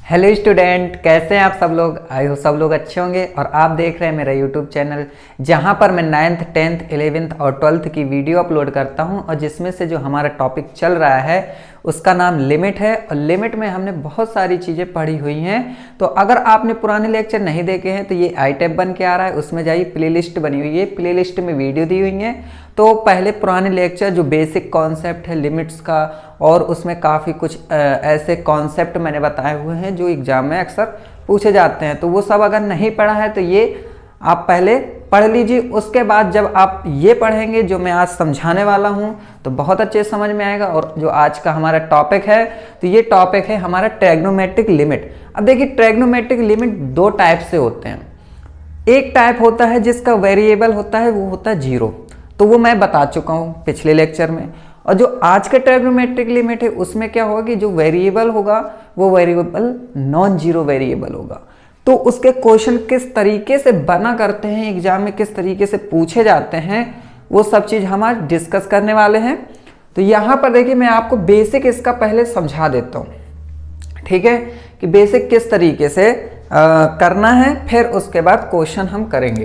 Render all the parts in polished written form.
Hello student, कैसे हैं आप सब लोग। आई हो सब लोग अच्छे होंगे। और आप देख रहे हैं मेरा यूट्यूब चैनल जहां पर मैं 9th 10th 11th और 12th की वीडियो अपलोड करता हूं, और जिसमें से जो हमारा टॉपिक चल रहा है उसका नाम लिमिट है। और लिमिट में हमने बहुत सारी चीज़ें पढ़ी हुई हैं। तो अगर आपने पुराने लेक्चर नहीं देखे हैं तो ये आई टैब बन के आ रहा है, उसमें जाइए, प्लेलिस्ट बनी हुई है, प्लेलिस्ट में वीडियो दी हुई है। तो पहले पुराने लेक्चर जो बेसिक कॉन्सेप्ट है लिमिट्स का, और उसमें काफ़ी कुछ ऐसे कॉन्सेप्ट मैंने बताए हुए हैं जो एग्जाम में अक्सर पूछे जाते हैं। तो वो सब अगर नहीं पढ़ा है तो ये आप पहले पढ़ लीजिए। उसके बाद जब आप ये पढ़ेंगे जो मैं आज समझाने वाला हूँ तो बहुत अच्छे समझ में आएगा। और जो आज का हमारा टॉपिक है तो ये टॉपिक है हमारा ट्रिग्नोमेट्रिक लिमिट। अब देखिए, ट्रिग्नोमेट्रिक लिमिट दो टाइप से होते हैं। एक टाइप होता है जिसका वेरिएबल होता है, वो होता है जीरो, तो वो मैं बता चुका हूँ पिछले लेक्चर में। और जो आज का ट्रिग्नोमेट्रिक लिमिट है उसमें क्या होगा कि जो वेरिएबल होगा वो वेरिएबल नॉन जीरो वेरिएबल होगा। तो उसके क्वेश्चन किस तरीके से बना करते हैं, एग्जाम में किस तरीके से पूछे जाते हैं, वो सब चीज़ हम आज डिस्कस करने वाले हैं। तो यहाँ पर देखिए, मैं आपको बेसिक इसका पहले समझा देता हूँ, ठीक है, कि बेसिक किस तरीके से करना है, फिर उसके बाद क्वेश्चन हम करेंगे।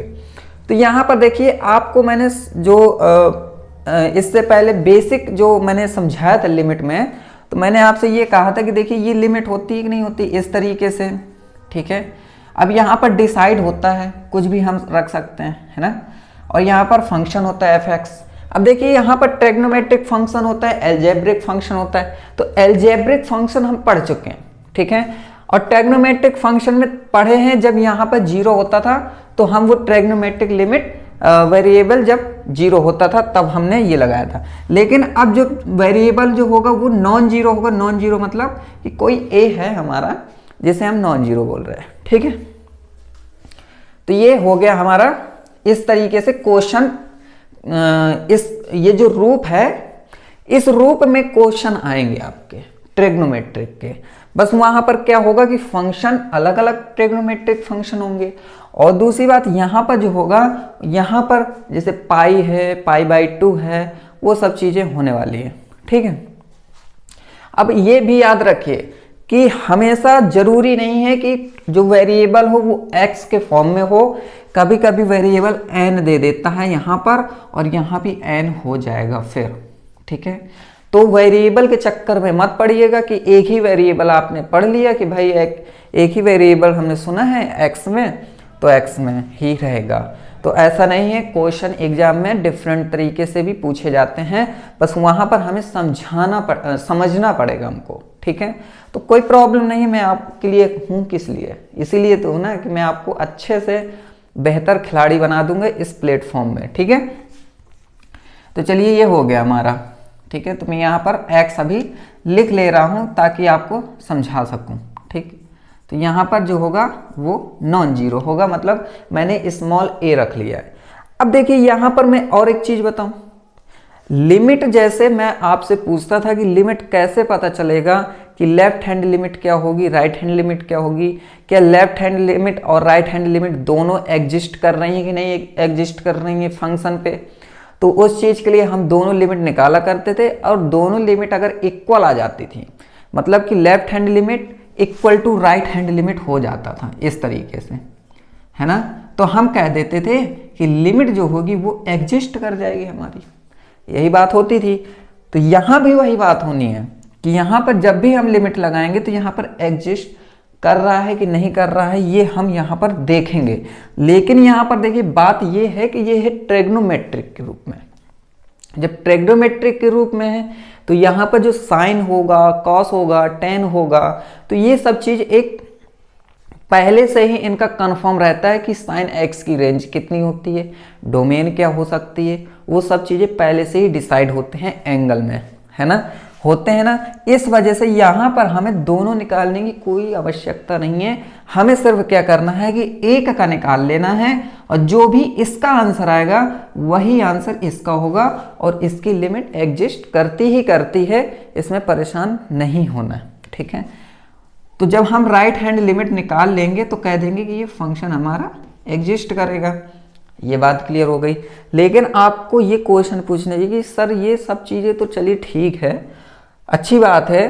तो यहाँ पर देखिए, आपको मैंने जो इससे पहले बेसिक जो मैंने समझाया था लिमिट में, तो मैंने आपसे ये कहा था कि देखिए ये लिमिट होती है कि नहीं होती, इस तरीके से, ठीक है। अब यहाँ पर डिसाइड होता है, कुछ भी हम रख सकते हैं, है ना। और यहाँ पर फंक्शन होता है fx। अब देखिए यहाँ पर ट्रिग्नोमेट्रिक फंक्शन होता है, एल्जेब्रिक फंक्शन होता है। तो एल्जेब्रिक फंक्शन हम पढ़ चुके हैं, ठीक है। और ट्रिग्नोमेट्रिक फंक्शन में पढ़े हैं जब यहाँ पर जीरो होता था तो हम वो ट्रिग्नोमेट्रिक लिमिट वेरिएबल जब जीरो होता था तब हमने ये लगाया था। लेकिन अब जो वेरिएबल जो होगा वो नॉन जीरो होगा। नॉन जीरो मतलब कि कोई ए है हमारा जिसे हम नॉन जीरो बोल रहे हैं, ठीक है। तो ये हो गया हमारा इस तरीके से क्वेश्चन। ये जो रूप है, इस रूप में क्वेश्चन आएंगे आपके ट्रिग्नोमेट्रिक के। बस वहां पर क्या होगा कि फंक्शन अलग अलग ट्रिग्नोमेट्रिक फंक्शन होंगे। और दूसरी बात यहाँ पर जो होगा, यहाँ पर जैसे पाई है, पाई बाई 2 है, वो सब चीज़ें होने वाली है, ठीक है। अब ये भी याद रखिए कि हमेशा जरूरी नहीं है कि जो वेरिएबल हो वो x के फॉर्म में हो। कभी कभी वेरिएबल n दे देता है यहाँ पर, और यहाँ भी n हो जाएगा फिर, ठीक है। तो वेरिएबल के चक्कर में मत पड़िएगा कि एक ही वेरिएबल आपने पढ़ लिया कि भाई एक ही वेरिएबल हमने सुना है x में, तो x में ही रहेगा। तो ऐसा नहीं है, क्वेश्चन एग्जाम में डिफरेंट तरीके से भी पूछे जाते हैं। बस वहाँ पर हमें समझना पड़ेगा हमको, ठीक है। तो कोई प्रॉब्लम नहीं, मैं आपके लिए हूँ। किस लिए? इसीलिए तो ना कि मैं आपको अच्छे से बेहतर खिलाड़ी बना दूंगा इस प्लेटफॉर्म में, ठीक है। तो चलिए, ये हो गया हमारा, ठीक है। तो मैं यहाँ पर x अभी लिख ले रहा हूँ ताकि आपको समझा सकूँ, ठीक। तो यहाँ पर जो होगा वो नॉन जीरो होगा, मतलब मैंने स्मॉल a रख लिया है। अब देखिए यहाँ पर मैं और एक चीज़ बताऊँ, लिमिट जैसे मैं आपसे पूछता था कि लिमिट कैसे पता चलेगा कि लेफ्ट हैंड लिमिट क्या होगी, राइट हैंड लिमिट क्या होगी, क्या लेफ्ट हैंड लिमिट और राइट हैंड लिमिट दोनों एग्जिस्ट कर रही हैं कि नहीं एग्जिस्ट कर रही हैं फंक्शन पे। तो उस चीज़ के लिए हम दोनों लिमिट निकाला करते थे, और दोनों लिमिट अगर इक्वल आ जाती थी, मतलब कि left hand limit equal to right hand limit हो जाता था इस तरीके से, है ना। तो हम कह देते थे कि लिमिट जो होगी वो एग्जिस्ट कर जाएगी हमारी, यही बात होती थी। तो यहाँ भी वही बात होनी है कि यहाँ पर जब भी हम लिमिट लगाएंगे तो यहाँ पर एग्जिस्ट कर रहा है कि नहीं कर रहा है, ये हम यहाँ पर देखेंगे। लेकिन यहाँ पर देखिए, बात ये है कि ये है ट्रिग्नोमेट्रिक के रूप में। जब ट्रिग्नोमेट्रिक के रूप में है तो यहाँ पर जो साइन होगा, कॉस होगा, टेन होगा, तो ये सब चीज़ एक पहले से ही इनका कंफर्म रहता है कि साइन x की रेंज कितनी होती है, डोमेन क्या हो सकती है, वो सब चीज़ें पहले से ही डिसाइड होते हैं एंगल में, है ना, होते हैं ना। इस वजह से यहाँ पर हमें दोनों निकालने की कोई आवश्यकता नहीं है। हमें सिर्फ क्या करना है कि एक का निकाल लेना है, और जो भी इसका आंसर आएगा वही आंसर इसका होगा, और इसकी लिमिट एग्जिस्ट करती ही करती है, इसमें परेशान नहीं होना, ठीक है। तो जब हम राइट हैंड लिमिट निकाल लेंगे तो कह देंगे कि ये फंक्शन हमारा एग्जिस्ट करेगा। ये बात क्लियर हो गई। लेकिन आपको ये क्वेश्चन पूछना चाहिए कि सर ये सब चीज़ें तो चलिए ठीक है, अच्छी बात है,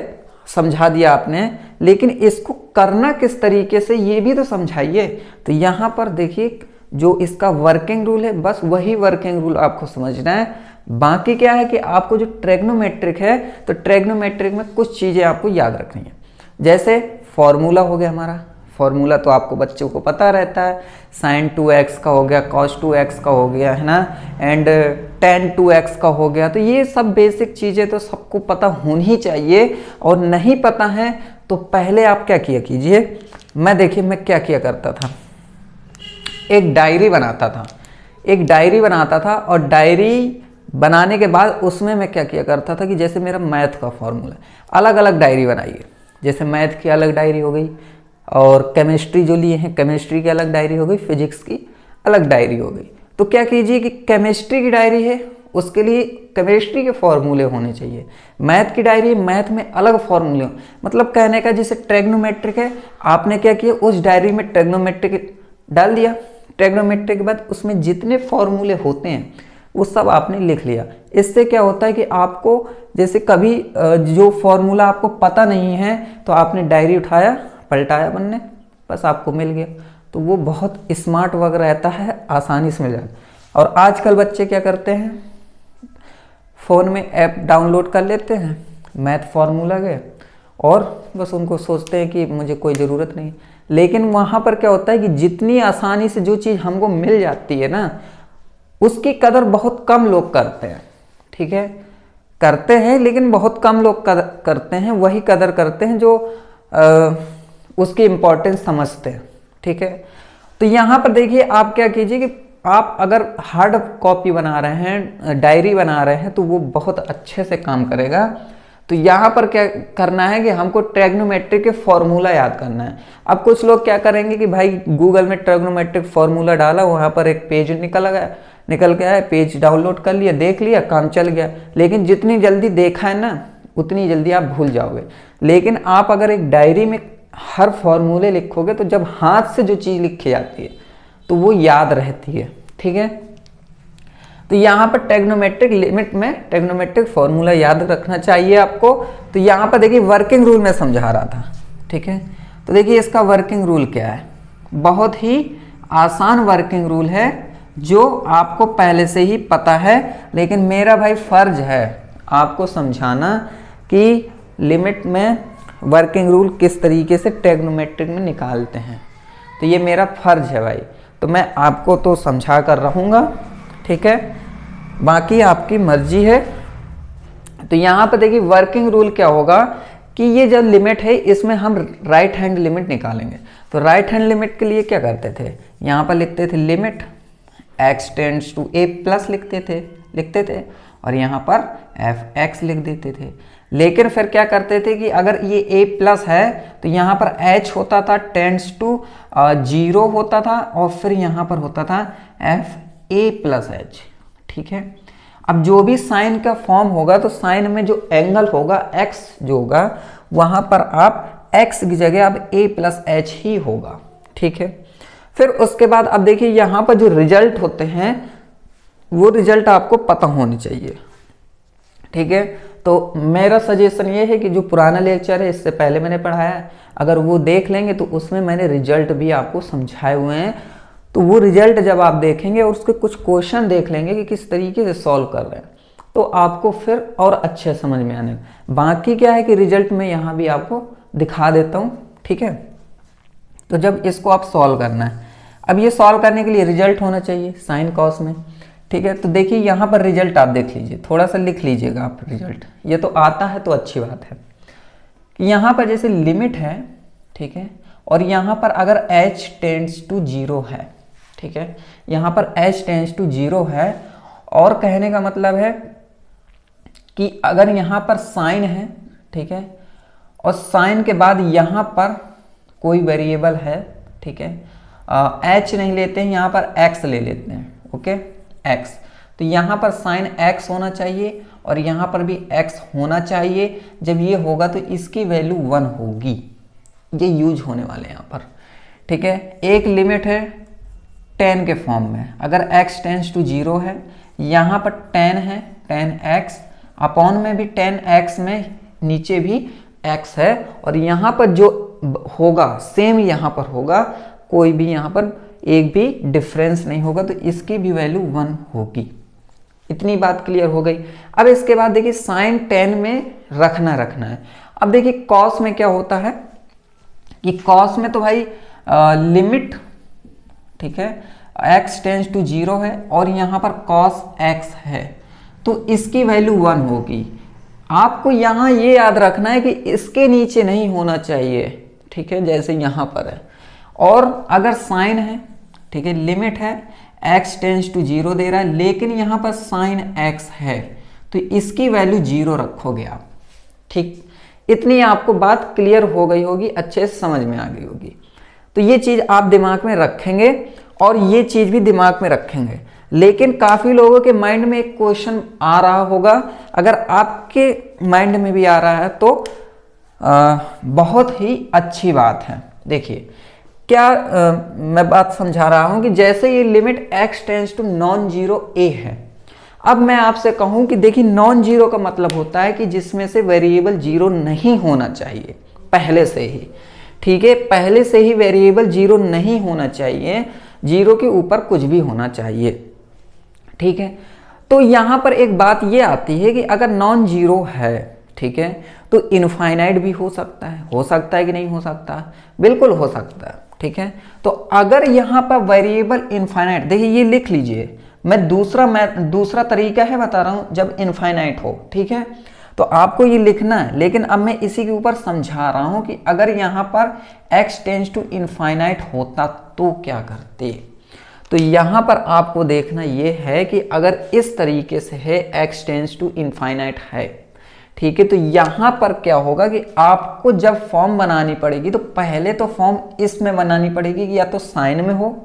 समझा दिया आपने, लेकिन इसको करना किस तरीके से ये भी तो समझाइए। तो यहाँ पर देखिए जो इसका वर्किंग रूल है, बस वही वर्किंग रूल आपको समझना है। बाकी क्या है कि आपको जो ट्रिग्नोमेट्रिक है, तो ट्रिग्नोमेट्रिक में कुछ चीज़ें आपको याद रखनी है। जैसे फॉर्मूला हो गया हमारा, फॉर्मूला तो आपको बच्चों को पता रहता है, sin 2x का हो गया, cos 2x का हो गया, है ना, एंड tan 2x का हो गया। तो ये सब बेसिक चीज़ें तो सबको पता होनी चाहिए, और नहीं पता है तो पहले आप क्या किया कीजिए, मैं क्या किया करता था, एक डायरी बनाता था, और डायरी बनाने के बाद उसमें मैं क्या किया करता था कि जैसे मेरा मैथ का फॉर्मूला, अलग अलग डायरी बनाइए। जैसे मैथ की अलग डायरी हो गई, और केमिस्ट्री जो लिए हैं केमिस्ट्री की अलग डायरी हो गई, फिजिक्स की अलग डायरी हो गई। तो क्या कीजिए कि केमिस्ट्री की डायरी है, उसके लिए केमिस्ट्री के फॉर्मूले होने चाहिए। मैथ की डायरी, मैथ में अलग फॉर्मूले, मतलब कहने का जैसे ट्रिग्नोमेट्रिक है, आपने क्या किया उस डायरी में ट्रिग्नोमेट्रिक डाल दिया। ट्रिग्नोमेट्रिक के बाद उसमें जितने फॉर्मूले होते हैं वो सब आपने लिख लिया। इससे क्या होता है कि आपको जैसे कभी जो फॉर्मूला आपको पता नहीं है तो आपने डायरी उठाया, पलटाया पन्ने, बस आपको मिल गया। तो वो बहुत स्मार्ट वर्क रहता है, आसानी से मिल जाता। और आजकल बच्चे क्या करते हैं, फ़ोन में ऐप डाउनलोड कर लेते हैं मैथ फार्मूला के, और बस उनको सोचते हैं कि मुझे कोई ज़रूरत नहीं। लेकिन वहाँ पर क्या होता है कि जितनी आसानी से जो चीज़ हमको मिल जाती है ना, उसकी कदर बहुत कम लोग करते हैं। ठीक है, करते हैं लेकिन बहुत कम लोग करते हैं, वही कदर करते हैं जो उसकी इम्पोर्टेंस समझते हैं। ठीक है, तो यहाँ पर देखिए आप क्या कीजिए कि आप अगर हार्ड कॉपी बना रहे हैं, डायरी बना रहे हैं, तो वो बहुत अच्छे से काम करेगा। तो यहाँ पर क्या करना है कि हमको ट्रिग्नोमेट्रिक के फॉर्मूला याद करना है। अब कुछ लोग क्या करेंगे कि भाई गूगल में ट्रिग्नोमेट्रिक फॉर्मूला डाला, वहाँ पर एक पेज निकल गया है, पेज डाउनलोड कर लिया, देख लिया, काम चल गया। लेकिन जितनी जल्दी देखा है ना, उतनी जल्दी आप भूल जाओगे। लेकिन आप अगर एक डायरी में हर फॉर्मूले लिखोगे, तो जब हाथ से जो चीज़ लिखी जाती है तो वो याद रहती है। ठीक है, तो यहाँ पर ट्रिग्नोमेट्रिक लिमिट में ट्रिग्नोमेट्रिक फॉर्मूला याद रखना चाहिए आपको। तो यहाँ पर देखिए वर्किंग रूल मैं समझा रहा था। ठीक है, तो देखिए इसका वर्किंग रूल क्या है, बहुत ही आसान वर्किंग रूल है जो आपको पहले से ही पता है, लेकिन मेरा भाई फर्ज है आपको समझाना कि लिमिट में वर्किंग रूल किस तरीके से ट्रिग्नोमेट्रिक में निकालते हैं। तो ये मेरा फर्ज है भाई, तो मैं आपको तो समझा कर रहूँगा। ठीक है, बाकी आपकी मर्जी है। तो यहाँ पर देखिए वर्किंग रूल क्या होगा कि ये जो लिमिट है इसमें हम राइट हैंड लिमिट निकालेंगे। तो राइट हैंड लिमिट के लिए क्या करते थे, यहाँ पर लिखते थे limit x tends to a plus लिखते थे और यहाँ पर f(x) लिख देते थे। लेकिन फिर क्या करते थे कि अगर ये a प्लस है तो यहाँ पर h होता था टेंड्स टू 0 होता था, और फिर यहाँ पर होता था fa प्लस h। ठीक है, अब जो भी साइन का फॉर्म होगा तो साइन में जो एंगल होगा x जो होगा, वहाँ पर आप x की जगह अब a प्लस h ही होगा। ठीक है, फिर उसके बाद अब देखिए यहाँ पर जो रिजल्ट होते हैं वो रिजल्ट आपको पता होनी चाहिए। ठीक है, तो मेरा सजेशन ये है कि जो पुराना लेक्चर है इससे पहले मैंने पढ़ाया है, अगर वो देख लेंगे तो उसमें मैंने रिजल्ट भी आपको समझाए हुए हैं। तो वो रिजल्ट जब आप देखेंगे और उसके कुछ क्वेश्चन देख लेंगे कि किस तरीके से सॉल्व कर रहे हैं, तो आपको फिर और अच्छे समझ में आने। बाकी क्या है कि रिजल्ट में यहाँ भी आपको दिखा देता हूँ। ठीक है, तो जब इसको आप सॉल्व करना है, अब ये सॉल्व करने के लिए रिजल्ट होना चाहिए साइन कॉस में। ठीक है, तो देखिए यहाँ पर रिजल्ट आप देख लीजिए, थोड़ा सा लिख लीजिएगा आप रिजल्ट, ये तो आता है तो अच्छी बात है कि यहाँ पर जैसे लिमिट है। ठीक है, और यहाँ पर अगर h टेंड्स टू 0 है, ठीक है, यहाँ पर h टेंड्स टू 0 है, और कहने का मतलब है कि अगर यहाँ पर साइन है, ठीक है, और साइन के बाद यहाँ पर कोई वेरिएबल है, ठीक है, h नहीं लेते हैं, यहाँ पर x ले लेते हैं। ओके, x, तो यहाँ पर साइन x होना चाहिए और यहाँ पर भी x होना चाहिए। जब ये होगा तो इसकी वैल्यू 1 होगी, ये यूज होने वाले हैं यहाँ पर। ठीक है, एक लिमिट है tan के फॉर्म में, अगर x टेंड्स टू 0 है, यहाँ पर tan है tan x, अपॉन में भी tan x में नीचे भी x है, और यहाँ पर जो होगा सेम यहाँ पर होगा, कोई भी यहाँ पर एक भी डिफरेंस नहीं होगा, तो इसकी भी वैल्यू 1 होगी। इतनी बात क्लियर हो गई। अब इसके बाद देखिए साइन टेन में रखना है। अब देखिए कॉस में क्या होता है कि कॉस में तो भाई लिमिट, ठीक है, x टेंस टू 0 है और यहाँ पर cos x है, तो इसकी वैल्यू 1 होगी। आपको यहाँ ये याद रखना है कि इसके नीचे नहीं होना चाहिए, ठीक है, जैसे यहाँ पर है। और अगर साइन है, ठीक है, लिमिट है, x टेंस टू 0 दे रहा है, लेकिन यहाँ पर साइन x है, तो इसकी वैल्यू 0 रखोगे आप। ठीक, इतनी आपको बात क्लियर हो गई होगी, अच्छे से समझ में आ गई होगी। तो ये चीज़ आप दिमाग में रखेंगे और ये चीज़ भी दिमाग में रखेंगे। लेकिन काफ़ी लोगों के माइंड में एक क्वेश्चन आ रहा होगा, अगर आपके माइंड में भी आ रहा है तो बहुत ही अच्छी बात है। देखिए क्या मैं बात समझा रहा हूं कि जैसे ये limit x tends to non zero a है, अब मैं आपसे कहूं कि देखिए नॉन जीरो का मतलब होता है कि जिसमें से वेरिएबल जीरो नहीं होना चाहिए पहले से ही, ठीक है, पहले से ही वेरिएबल जीरो नहीं होना चाहिए, जीरो के ऊपर कुछ भी होना चाहिए, ठीक है। तो यहां पर एक बात ये आती है कि अगर नॉन जीरो है, ठीक है, तो इनफाइनाइट भी हो सकता है कि नहीं हो सकता, बिल्कुल हो सकता है, ठीक है। तो अगर यहाँ पर वेरिएबल इनफाइनाइट, देखिए ये लिख लीजिए, मैं दूसरा तरीका है बता रहा हूँ, जब इनफाइनाइट हो, ठीक है, तो आपको ये लिखना है। लेकिन अब मैं इसी के ऊपर समझा रहा हूँ कि अगर यहाँ पर x टेंस टू इनफाइनाइट होता तो क्या करते। तो यहाँ पर आपको देखना ये है कि अगर इस तरीके से है x टेंस टू इनफाइनाइट है, ठीक है, तो यहाँ पर क्या होगा कि आपको जब फॉर्म बनानी पड़ेगी तो पहले तो फॉर्म इसमें बनानी पड़ेगी कि या तो साइन में हो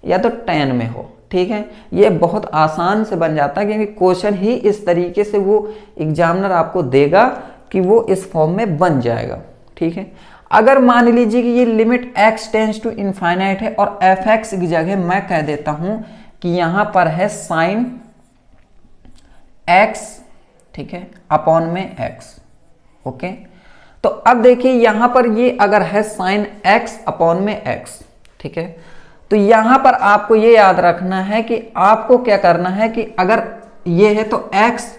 या तो टेन में हो, ठीक है। ये बहुत आसान से बन जाता है क्योंकि क्वेश्चन ही इस तरीके से वो एग्जामिनर आपको देगा कि वो इस फॉर्म में बन जाएगा, ठीक है। अगर मान लीजिए कि ये limit x tends to infinite है और fx की जगह मैं कह देता हूं कि यहां पर है साइन x, ठीक है, अपॉन में x, ओके। तो अब देखिए यहां पर ये अगर है साइन x अपॉन में x, ठीक है, तो यहां पर आपको ये याद रखना है कि आपको क्या करना है कि अगर ये है तो x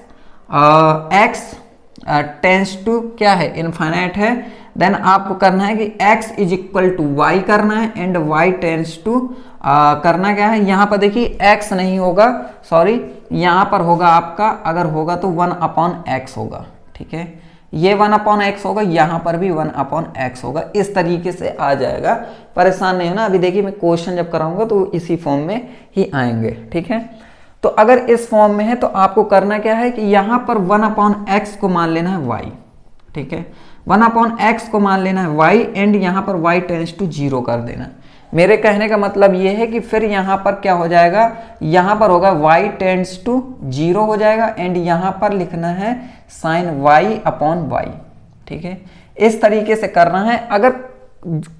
टेंस टू क्या है, इनफाइनाइट है, देन आपको करना है कि x is equal to y करना है एंड y टेंस टू करना क्या है, यहां पर देखिए x नहीं होगा, सॉरी, यहां पर होगा आपका, अगर होगा तो 1 अपॉन x होगा, ठीक है, ये 1 अपॉन x होगा, यहां पर भी 1 अपॉन x होगा, इस तरीके से आ जाएगा, परेशान नहीं होना। अभी देखिए मैं क्वेश्चन जब कराऊंगा तो इसी फॉर्म में ही आएंगे, ठीक है। तो अगर इस फॉर्म में है तो आपको करना क्या है कि यहां पर 1 अपॉन x को मान लेना है y, ठीक है, 1 अपॉन x को मान लेना है y एंड यहां पर y टेंस टू 0 कर देना। मेरे कहने का मतलब ये है कि फिर यहाँ पर क्या हो जाएगा, यहाँ पर होगा y टेंस टू 0 हो जाएगा एंड यहाँ पर लिखना है साइन y अपॉन y, ठीक है, इस तरीके से करना है। अगर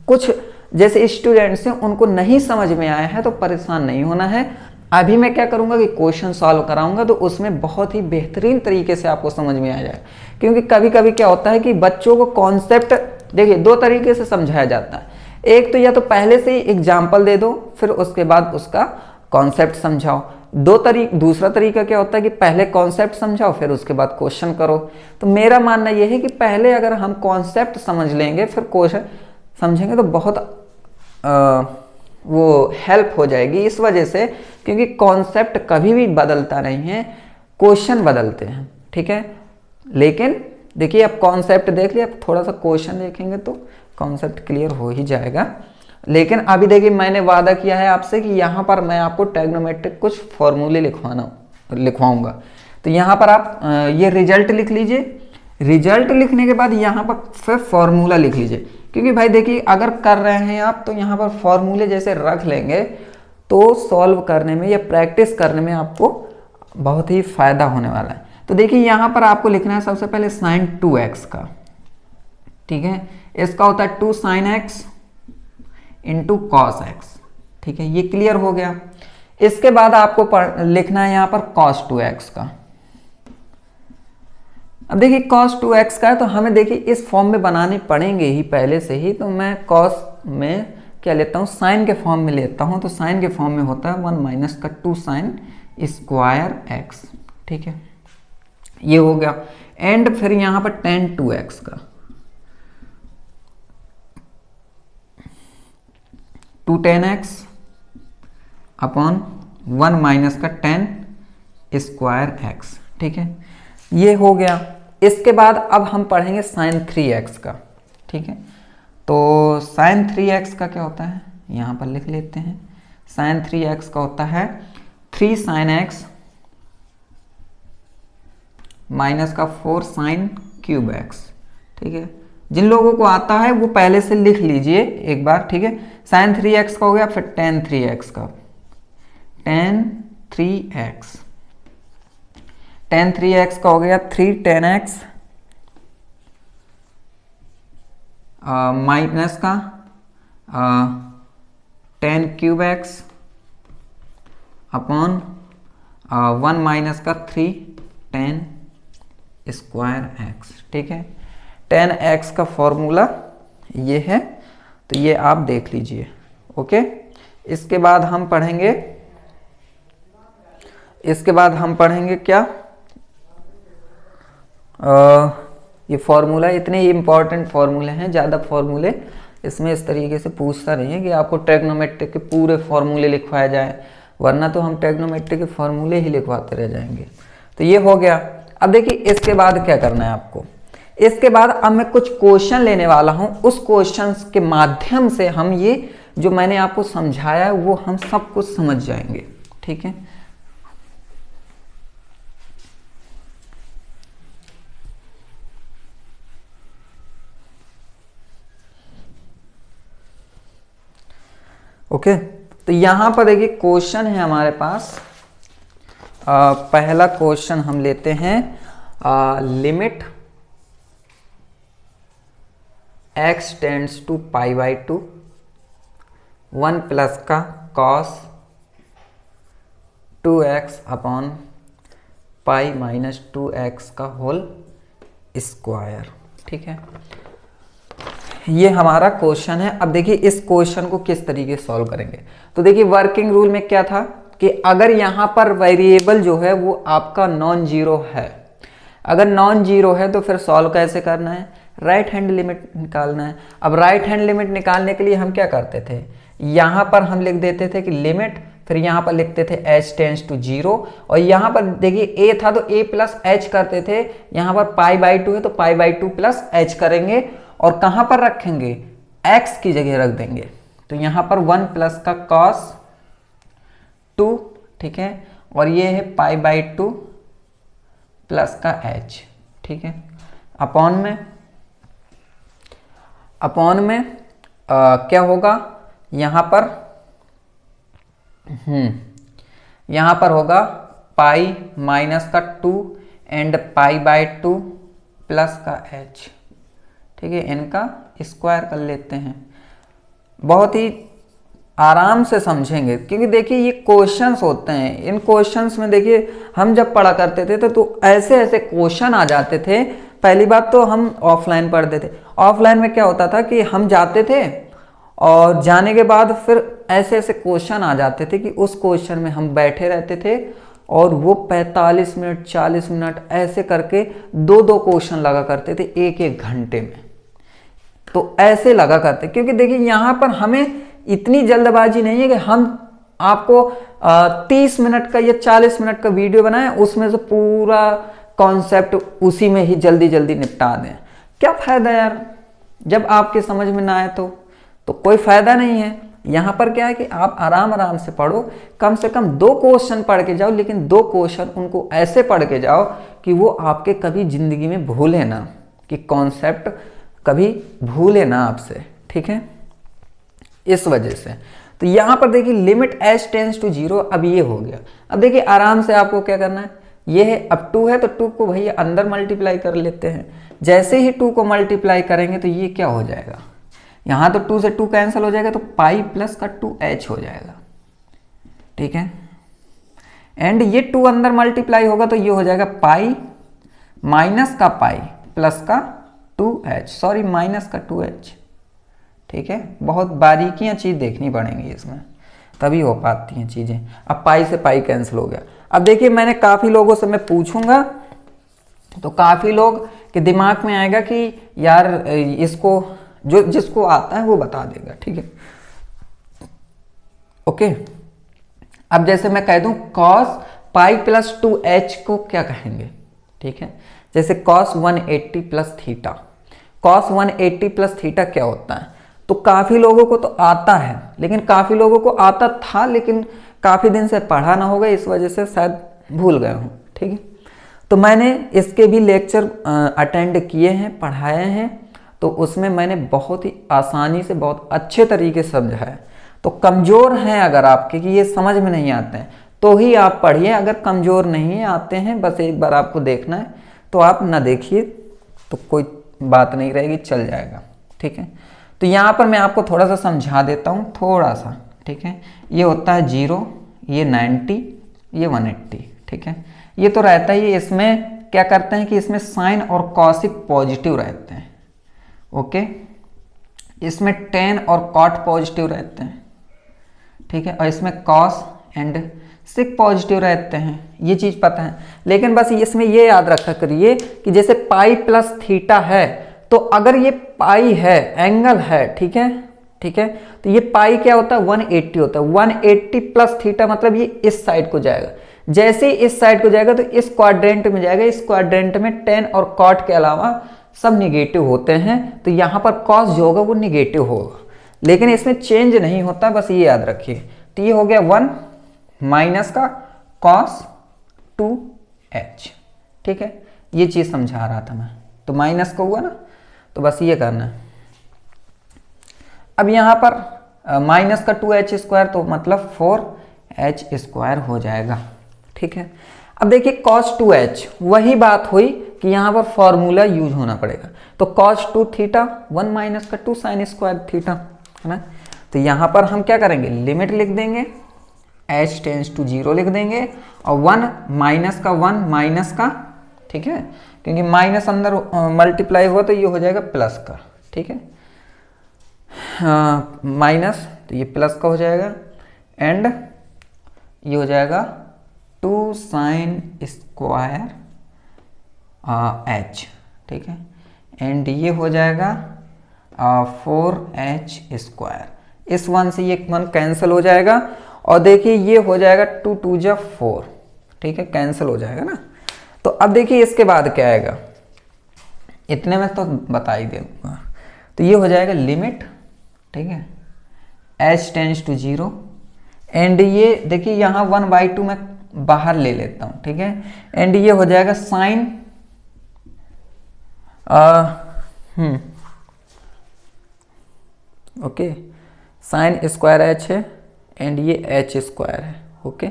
कुछ जैसे स्टूडेंट्स हैं उनको नहीं समझ में आया है तो परेशान नहीं होना है। अभी मैं क्या करूँगा कि क्वेश्चन सॉल्व कराऊंगा तो उसमें बहुत ही बेहतरीन तरीके से आपको समझ में आ जाएगा, क्योंकि कभी कभी क्या होता है कि बच्चों को कॉन्सेप्ट देखिए 2 तरीके से समझाया जाता है। एक तो या तो पहले से ही एग्जाम्पल दे दो फिर उसके बाद उसका कॉन्सेप्ट समझाओ, दूसरा तरीका क्या होता है कि पहले कॉन्सेप्ट समझाओ फिर उसके बाद क्वेश्चन करो। तो मेरा मानना यह है कि पहले अगर हम कॉन्सेप्ट समझ लेंगे फिर क्वेश्चन समझेंगे तो बहुत वो हेल्प हो जाएगी, इस वजह से क्योंकि कॉन्सेप्ट कभी भी बदलता नहीं है, क्वेश्चन बदलते हैं, ठीक है। लेकिन देखिए अब कॉन्सेप्ट देख लिया, अब थोड़ा सा क्वेश्चन देखेंगे तो कॉन्सेप्ट क्लियर हो ही जाएगा। लेकिन अभी देखिए मैंने वादा किया है आपसे कि यहाँ पर मैं आपको ट्रिग्नोमेट्रिक कुछ फॉर्मूले लिखवाऊंगा। तो यहाँ पर आप ये रिजल्ट लिख लीजिए, रिजल्ट लिखने के बाद यहाँ पर फिर फॉर्मूला लिख लीजिए, क्योंकि भाई देखिए अगर कर रहे हैं आप तो यहाँ पर फॉर्मूले जैसे रख लेंगे तो सॉल्व करने में या प्रैक्टिस करने में आपको बहुत ही फायदा होने वाला है। तो देखिए यहाँ पर आपको लिखना है सबसे पहले साइन 2x का, ठीक है, इसका होता है 2 sine x into cos x, ठीक है, ये क्लियर हो गया। इसके बाद आपको लिखना है यहाँ पर cos 2x का। अब देखिए cos 2x का है तो हमें देखिए इस फॉर्म में बनाने पड़ेंगे ही पहले से ही, तो मैं cos में क्या लेता हूँ, साइन के फॉर्म में लेता हूँ। तो साइन के फॉर्म में होता है 1 माइनस का 2 साइन स्क्वायर एक्स, ठीक है, ये हो गया। एंड फिर यहाँ पर tan 2x का 2 tan x अपॉन 1 माइनस का tan स्क्वायर एक्स, ठीक है, ये हो गया। इसके बाद अब हम पढ़ेंगे sin 3x का, ठीक है। तो sin 3x का क्या होता है, यहाँ पर लिख लेते हैं। sin 3x का होता है 3 sin x माइनस का 4 sin क्यूब x, ठीक है। जिन लोगों को आता है वो पहले से लिख लीजिए एक बार, ठीक है। sin 3x का हो गया, फिर tan 3x का, tan 3x, tan 3x का हो गया 3 tan x माइनस का tan cube x upon 1 minus का 3 tan स्क्वायर x, ठीक है। tan x का फॉर्मूला ये है, तो ये आप देख लीजिए, ओके। इसके बाद हम पढ़ेंगे क्या, ये फॉर्मूला, इतने ही इंपॉर्टेंट फॉर्मूले हैं। ज़्यादा फॉर्मूले इसमें इस तरीके से पूछता नहीं है कि आपको ट्रिग्नोमेट्रिक के पूरे फॉर्मूले लिखवाए जाए, वरना तो हम ट्रिग्नोमेट्रिक के फॉर्मूले ही लिखवाते रह जाएंगे। तो ये हो गया। अब देखिए इसके बाद क्या करना है आपको, इसके बाद अब मैं कुछ क्वेश्चन लेने वाला हूँ, उस क्वेश्चन के माध्यम से हम ये जो मैंने आपको समझाया है वो हम सब कुछ समझ जाएंगे, ठीक है। ओके, तो यहां पर देखिए क्वेश्चन है हमारे पास। पहला क्वेश्चन हम लेते हैं, limit x tends to pi by 2 1 plus का cos 2x upon pi minus 2x का होल स्क्वायर, ठीक है। ये हमारा क्वेश्चन है। अब देखिए इस क्वेश्चन को किस तरीके से सॉल्व करेंगे। तो देखिए वर्किंग रूल में क्या था कि अगर यहाँ पर वेरिएबल जो है वो आपका नॉन जीरो है, अगर नॉन जीरो है तो फिर सॉल्व कैसे करना है, राइट हैंड लिमिट निकालना है। अब राइट हैंड लिमिट निकालने के लिए हम क्या करते थे, यहाँ पर हम लिख देते थे कि लिमिट, फिर यहाँ पर लिखते थे h टेंड्स टू 0, और यहाँ पर देखिए a था तो a प्लस h करते थे, यहाँ पर पाई बाई 2 है तो पाई बाई 2 प्लस h करेंगे, और कहाँ पर रखेंगे, x की जगह रख देंगे। तो यहाँ पर 1 प्लस का cos 2, ठीक है, और ये है पाई बाई 2 प्लस का h, ठीक है। अपॉन में क्या होगा, यहाँ पर होगा पाई माइनस का 2 एंड पाई बाई 2 प्लस का h, ठीक है। इनका स्क्वायर कर लेते हैं, बहुत ही आराम से समझेंगे क्योंकि देखिए ये क्वेश्चंस होते हैं। इन क्वेश्चंस में देखिए हम जब पढ़ा करते थे तो ऐसे ऐसे क्वेश्चन आ जाते थे। पहली बात तो हम ऑफलाइन पढ़ते थे, ऑफलाइन में क्या होता था कि हम जाते थे और जाने के बाद फिर ऐसे ऐसे क्वेश्चन आ जाते थे कि उस क्वेश्चन में हम बैठे रहते थे और वो 45 मिनट 40 मिनट ऐसे करके दो दो क्वेश्चन लगा करते थे एक एक घंटे में। तो ऐसे लगा करते, क्योंकि देखिए यहाँ पर हमें इतनी जल्दबाजी नहीं है कि हम आपको 30 मिनट का या 40 मिनट का वीडियो बनाएं, उसमें से पूरा कॉन्सेप्ट उसी में ही जल्दी जल्दी निपटा दें। क्या फायदा यार, जब आपके समझ में ना आए तो कोई फायदा नहीं है। यहाँ पर क्या है कि आप आराम आराम से पढ़ो, कम से कम 2 क्वेश्चन पढ़ के जाओ, लेकिन 2 क्वेश्चन उनको ऐसे पढ़ के जाओ कि वो आपके कभी जिंदगी में भूले ना, कि कॉन्सेप्ट कभी भूले ना आपसे, ठीक है। इस वजह से तो यहाँ पर देखिए लिमिट h टेंड्स टू 0, अब ये हो गया। अब देखिए आराम से आपको क्या करना है, ये है अब 2 है तो 2 को भैया अंदर मल्टीप्लाई कर लेते हैं। जैसे ही 2 को मल्टीप्लाई करेंगे तो ये क्या हो जाएगा, यहाँ तो 2 से 2 कैंसिल हो जाएगा तो पाई प्लस का 2h हो जाएगा, ठीक है। एंड ये 2 अंदर मल्टीप्लाई होगा तो ये हो जाएगा पाई माइनस का पाई प्लस का 2h, सॉरी माइनस का 2h। ठीक है, बहुत बारीकियां चीज़ देखनी पड़ेंगी इसमें, तभी हो पाती हैं चीज़ें। अब पाई से पाई कैंसिल हो गया। अब देखिए मैंने काफ़ी लोगों से मैं पूछूंगा तो काफ़ी लोग के दिमाग में आएगा कि यार इसको जो जिसको आता है वो बता देगा। ठीक है, ओके। अब जैसे मैं कह दूं cos पाई प्लस 2h को क्या कहेंगे? ठीक है, जैसे cos 180 plus theta, cos 180 plus theta क्या होता है? तो काफ़ी लोगों को तो आता है, लेकिन काफ़ी लोगों को आता था लेकिन काफ़ी दिन से पढ़ा ना होगा, इस वजह से शायद भूल गए हूँ। ठीक है, तो मैंने इसके भी लेक्चर अटेंड किए हैं, पढ़ाए हैं, तो उसमें मैंने बहुत ही आसानी से बहुत अच्छे तरीके से समझाया। तो कमज़ोर हैं अगर आपके कि ये समझ में नहीं आते हैं तो ही आप पढ़िए, अगर कमज़ोर नहीं आते हैं बस एक बार आपको देखना है तो आप ना देखिए तो कोई बात नहीं रहेगी, चल जाएगा। ठीक है, तो यहाँ पर मैं आपको थोड़ा सा समझा देता हूँ, थोड़ा सा। ठीक है, ये होता है 0, ये 90, ये 180। ठीक है, ये तो रहता ही, इसमें क्या करते हैं कि इसमें साइन और कॉसिक पॉजिटिव रहते हैं। ओके, इसमें टेन और कॉट पॉजिटिव रहते हैं। ठीक है, और इसमें कॉस एंड सिक पॉजिटिव रहते हैं, ये चीज़ पता है। लेकिन बस इसमें ये याद रखा करिए कि जैसे पाई प्लस थीटा है, तो अगर ये पाई है, एंगल है, ठीक है, ठीक है, तो ये पाई क्या होता है? 180 होता है। 180 प्लस थीटा मतलब ये इस साइड को जाएगा। जैसे ही इस साइड को जाएगा तो इस क्वाड्रेंट में जाएगा। इस क्वाड्रेंट में टेन और कॉट के अलावा सब निगेटिव होते हैं, तो यहाँ पर कॉस जो होगा वो निगेटिव होगा, लेकिन इसमें चेंज नहीं होता, बस ये याद रखिए। तो ये हो गया 1 माइनस का कॉस 2h। ठीक है, ये चीज़ समझा रहा था मैं, तो माइनस का हुआ ना, तो बस ये करना है। अब यहाँ पर माइनस का 2h स्क्वायर तो मतलब 4h स्क्वायर हो जाएगा। ठीक है, अब देखिए cos 2h वही बात हुई कि यहाँ पर फॉर्मूला यूज होना पड़ेगा। तो cos 2 थीटा 1 माइनस का 2 साइन स्क्वायर थीटा, है ना। तो यहाँ पर हम क्या करेंगे? लिमिट लिख देंगे, h टेंस टू 0 लिख देंगे, और 1 माइनस का 1 माइनस का, ठीक है, क्योंकि माइनस अंदर मल्टीप्लाई हुआ तो ये हो जाएगा प्लस का। ठीक है, माइनस तो ये प्लस का हो जाएगा, एंड ये हो जाएगा 2 साइन स्क्वायर h। ठीक है, एंड ये हो जाएगा 4h स्क्वायर। इस 1 से ये 1 कैंसिल हो जाएगा, और देखिए ये हो जाएगा 2 2 जा 4। ठीक है, कैंसिल हो जाएगा ना। तो अब देखिए इसके बाद क्या आएगा, इतने में तो बता ही दूंगा। तो ये हो जाएगा लिमिट, ठीक है, h टेंस टू 0, एंड ये देखिए यहाँ 1/2 मैं बाहर ले लेता हूँ। ठीक है, एंड ये हो जाएगा sine okay, sine square h है, एंड ये h स्क्वायर है। ओके,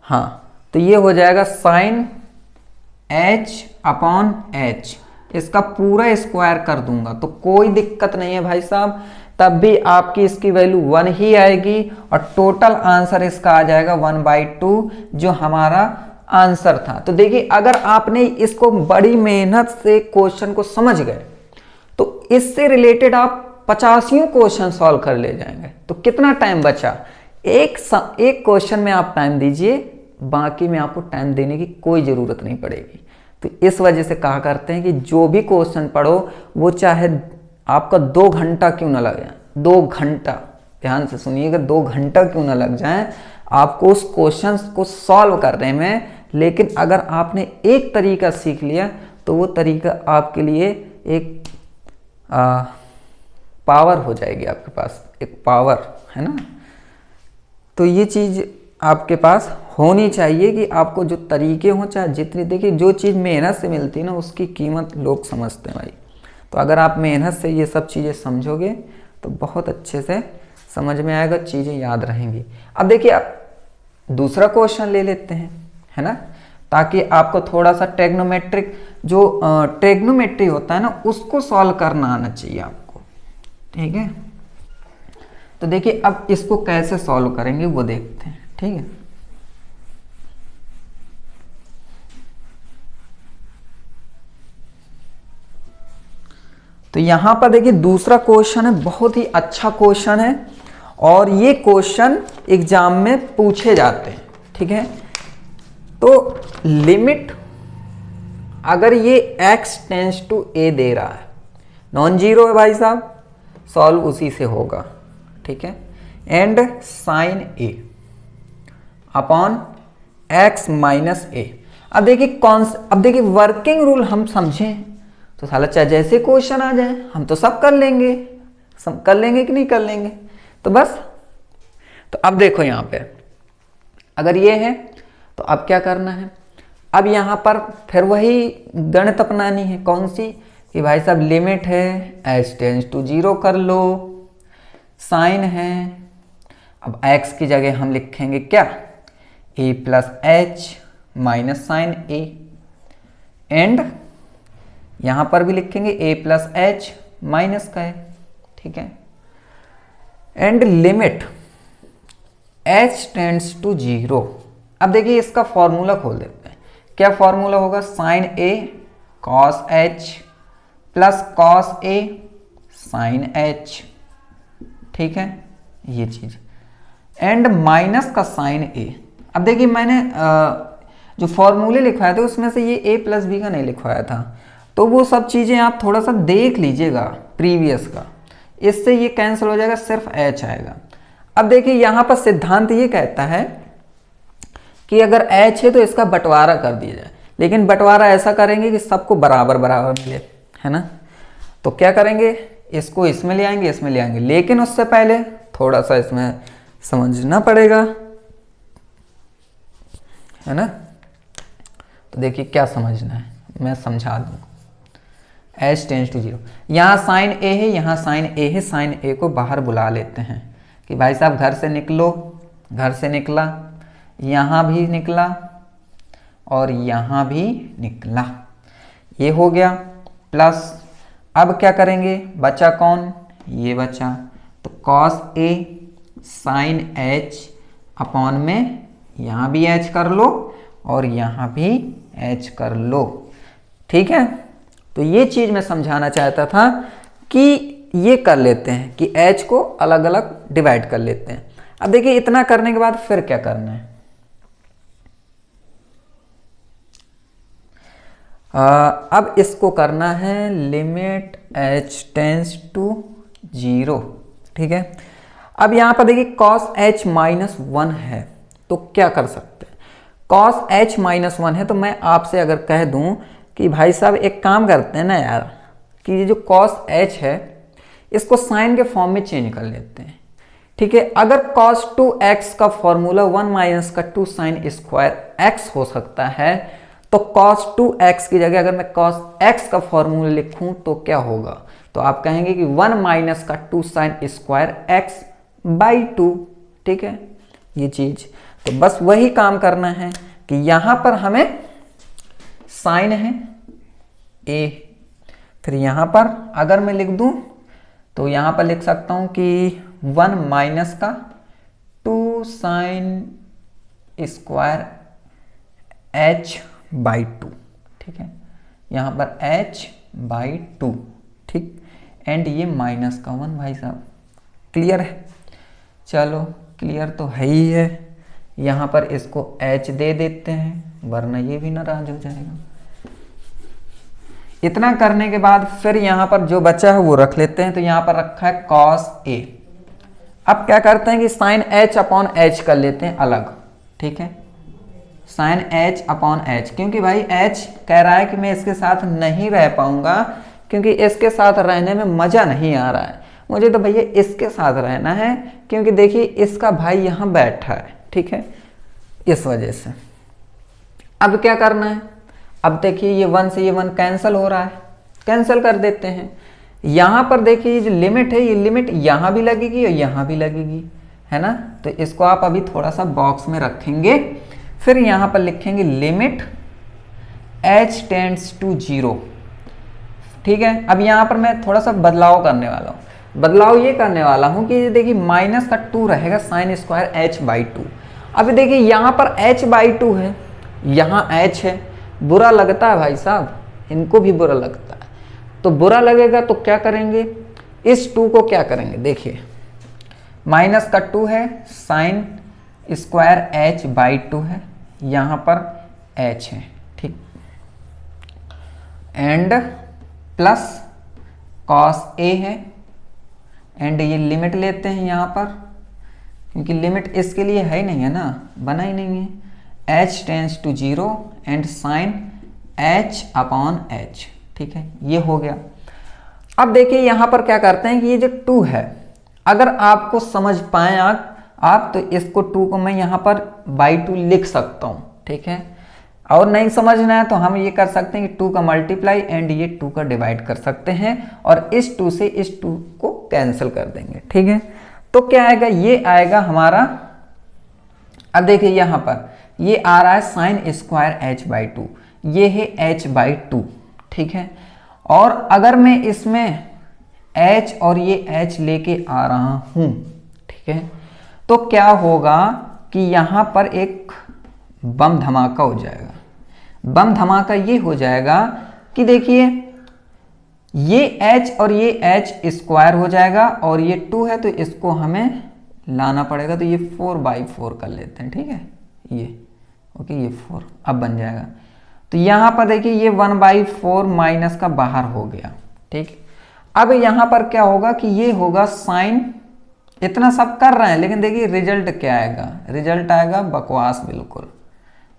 हाँ, तो ये हो जाएगा साइन h अपॉन h, इसका पूरा स्क्वायर कर दूंगा तो कोई दिक्कत नहीं है भाई साहब, तब भी आपकी इसकी वैल्यू 1 ही आएगी, और टोटल आंसर इसका आ जाएगा 1/2 जो हमारा आंसर था। तो देखिए अगर आपने इसको बड़ी मेहनत से क्वेश्चन को समझ गए तो इससे रिलेटेड आप 50 क्वेश्चन सॉल्व कर ले जाएंगे। तो कितना टाइम बचा? एक क्वेश्चन में आप टाइम दीजिए, बाकी में आपको टाइम देने की कोई ज़रूरत नहीं पड़ेगी। तो इस वजह से कहा करते हैं कि जो भी क्वेश्चन पढ़ो वो चाहे आपका 2 घंटा क्यों ना लगे, 2 घंटा, ध्यान से सुनिएगा, 2 घंटा क्यों ना लग जाए आपको उस क्वेश्चन को सॉल्व करने में, लेकिन अगर आपने एक तरीका सीख लिया तो वो तरीका आपके लिए एक पावर हो जाएगी, आपके पास एक पावर है ना। तो ये चीज़ आपके पास होनी चाहिए कि आपको जो तरीके हों, चाहे जितनी, देखिए जो चीज़ मेहनत से मिलती है ना उसकी कीमत लोग समझते हैं भाई। तो अगर आप मेहनत से ये सब चीज़ें समझोगे तो बहुत अच्छे से समझ में आएगा, चीज़ें याद रहेंगी। अब देखिए आप दूसरा क्वेश्चन ले लेते हैं, है ना, ताकि आपको थोड़ा सा ट्रिग्नोमेट्रिक जो ट्रिग्नोमेट्री होता है ना उसको सॉल्व करना आना चाहिए आपको। ठीक है, तो देखिए अब इसको कैसे सॉल्व करेंगे वो देखते हैं। ठीक है, तो यहाँ पर देखिए दूसरा क्वेश्चन है, बहुत ही अच्छा क्वेश्चन है और ये क्वेश्चन एग्जाम में पूछे जाते हैं, ठीक है। तो लिमिट अगर ये x टेंस टू a दे रहा है, नॉन जीरो है भाई साहब, सॉल्व उसी से होगा, ठीक है। And sine a upon x minus a। अब देखिए वर्किंग रूल हम समझें तो साला चाहे जैसे क्वेश्चन आ जाए हम तो सब कर लेंगे, कि नहीं कर लेंगे। तो बस, तो अब देखो यहाँ पे अगर ये है तो अब क्या करना है, अब यहाँ पर फिर वही गणित अपनानी है, कौन सी, कि भाई साहब लिमिट है h टेंस टू 0 कर लो, साइन है, अब x की जगह हम लिखेंगे क्या, a plus H minus sine a, and यहाँ पर भी लिखेंगे a प्लस एच माइनस का है, ठीक है। And limit h tends to 0। अब देखिए इसका फॉर्मूला खोल देते हैं, क्या फॉर्मूला होगा, sine a cos h plus cos a sine h, ठीक है ये चीज, एंड माइनस का साइन a। अब देखिए मैंने जो फॉर्मूले लिखवाए थे उसमें से ये a प्लस बी का नहीं लिखवाया था, तो वो सब चीज़ें आप थोड़ा सा देख लीजिएगा प्रीवियस का, इससे ये कैंसिल हो जाएगा, सिर्फ h आएगा। अब देखिए यहाँ पर सिद्धांत ये कहता है कि अगर h है तो इसका बंटवारा कर दिया जाए, लेकिन बंटवारा ऐसा करेंगे कि सबको बराबर बराबर मिले, है ना। तो क्या करेंगे, इसको इसमें ले आएंगे, इसमें ले आएंगे, लेकिन उससे पहले थोड़ा सा इसमें समझना पड़ेगा, है ना। तो देखिए क्या समझना है, मैं समझा दूँ। h टेंस टू 0, यहाँ साइन a है, यहाँ साइन a है, साइन a को बाहर बुला लेते हैं कि भाई साहब घर से निकलो, घर से निकला, यहाँ भी निकला और यहाँ भी निकला, ये हो गया, प्लस अब क्या करेंगे, बचा कौन, ये बचा, तो cos a sine h upon में यहाँ भी h कर लो और यहाँ भी h कर लो, ठीक है। तो ये चीज मैं समझाना चाहता था कि ये कर लेते हैं कि h को अलग अलग डिवाइड कर लेते हैं। अब देखिए इतना करने के बाद फिर क्या करना है, अब इसको करना है लिमिट h टेंस टू 0, ठीक है। अब यहाँ पर देखिए cos h माइनस 1 है, तो क्या कर सकते हैं, cos h माइनस 1 है, तो मैं आपसे अगर कह दूं कि भाई साहब एक काम करते हैं ना यार, कि ये जो cos h है इसको साइन के फॉर्म में चेंज कर लेते हैं, ठीक है। अगर cos 2x का फॉर्मूला 1 माइनस का 2 साइन स्क्वायर x हो सकता है, तो cos 2x की जगह अगर मैं cos x का फॉर्मूला लिखूं तो क्या होगा, तो आप कहेंगे कि 1 माइनस का 2 साइन स्क्वायर x बाई 2, ठीक है ये चीज। तो बस वही काम करना है कि यहां पर हमें साइन है a, फिर यहां पर अगर मैं लिख दूं तो यहां पर लिख सकता हूं कि 1 माइनस का 2 साइन स्क्वायर h बाई 2, ठीक है, यहां पर h बाई 2, ठीक, एंड ये माइनस का 1, भाई साहब क्लियर है, चलो क्लियर तो है ही है। यहां पर इसको h दे देते हैं वरना ये भी नाराज हो जाएगा। इतना करने के बाद फिर यहां पर जो बचा है वो रख लेते हैं, तो यहां पर रखा है cos a। अब क्या करते हैं कि साइन h अपॉन h कर लेते हैं अलग, ठीक है, साइन h अपॉन h, क्योंकि भाई h कह रहा है कि मैं इसके साथ नहीं रह पाऊंगा, क्योंकि इसके साथ रहने में मजा नहीं आ रहा है, मुझे तो भैया इसके साथ रहना है, क्योंकि देखिए इसका भाई यहाँ बैठा है, ठीक है, इस वजह से। अब क्या करना है, अब देखिए ये 1 से ये 1 कैंसिल हो रहा है, कैंसिल कर देते हैं। यहाँ पर देखिए ये जो लिमिट है, ये लिमिट यहाँ भी लगेगी और यहाँ भी लगेगी, है ना। तो इसको आप अभी थोड़ा सा बॉक्स में रखेंगे, फिर यहाँ पर लिखेंगे लिमिट h टेंड्स टू 0, ठीक है। अब यहाँ पर मैं थोड़ा सा बदलाव करने वाला हूँ, बदलाव ये करने वाला हूँ कि देखिए माइनस का 2 रहेगा साइन स्क्वायर h बाई 2। अब देखिए यहाँ पर h बाई 2 है, यहाँ h है, बुरा लगता है भाई साहब, इनको भी बुरा लगता है, तो बुरा लगेगा तो क्या करेंगे, इस 2 को क्या करेंगे, देखिए माइनस का 2 है, साइन स्क्वायर h बाई 2 है, यहाँ पर h है, ठीक, एंड प्लस कॉस a है, एंड ये लिमिट लेते हैं यहाँ पर, क्योंकि लिमिट इसके लिए है ही नहीं है ना, बना ही नहीं है, h tends to 0 and sine h upon h, ठीक है, ये हो गया। अब देखिए यहाँ पर क्या करते हैं कि ये जो 2 है, अगर आपको समझ पाए आप तो इसको 2 को मैं यहाँ पर बाई 2 लिख सकता हूँ, ठीक है, और नहीं समझना है तो हम ये कर सकते हैं कि 2 का मल्टीप्लाई एंड ये 2 का डिवाइड कर सकते हैं और इस 2 से इस 2 को कैंसिल कर देंगे, ठीक है। तो क्या आएगा, ये आएगा हमारा, अब देखिए यहाँ पर ये आ रहा है साइन स्क्वायर h बाई 2, ये है h बाई 2, ठीक है। और अगर मैं इसमें h और ये h लेके आ रहा हूँ, ठीक है, तो क्या होगा कि यहाँ पर एक बम धमाका हो जाएगा। बम धमाका ये हो जाएगा कि देखिए ये h और ये h स्क्वायर हो जाएगा और ये 2 है तो इसको हमें लाना पड़ेगा, तो ये 4/4 कर लेते हैं, ठीक है, ये ओके, ये 4 अब बन जाएगा। तो यहाँ पर देखिए ये 1/4 माइनस का बाहर हो गया, ठीक। अब यहाँ पर क्या होगा कि ये होगा साइन, इतना सब कर रहे हैं लेकिन देखिए रिजल्ट क्या आएगा, रिजल्ट आएगा बकवास बिल्कुल।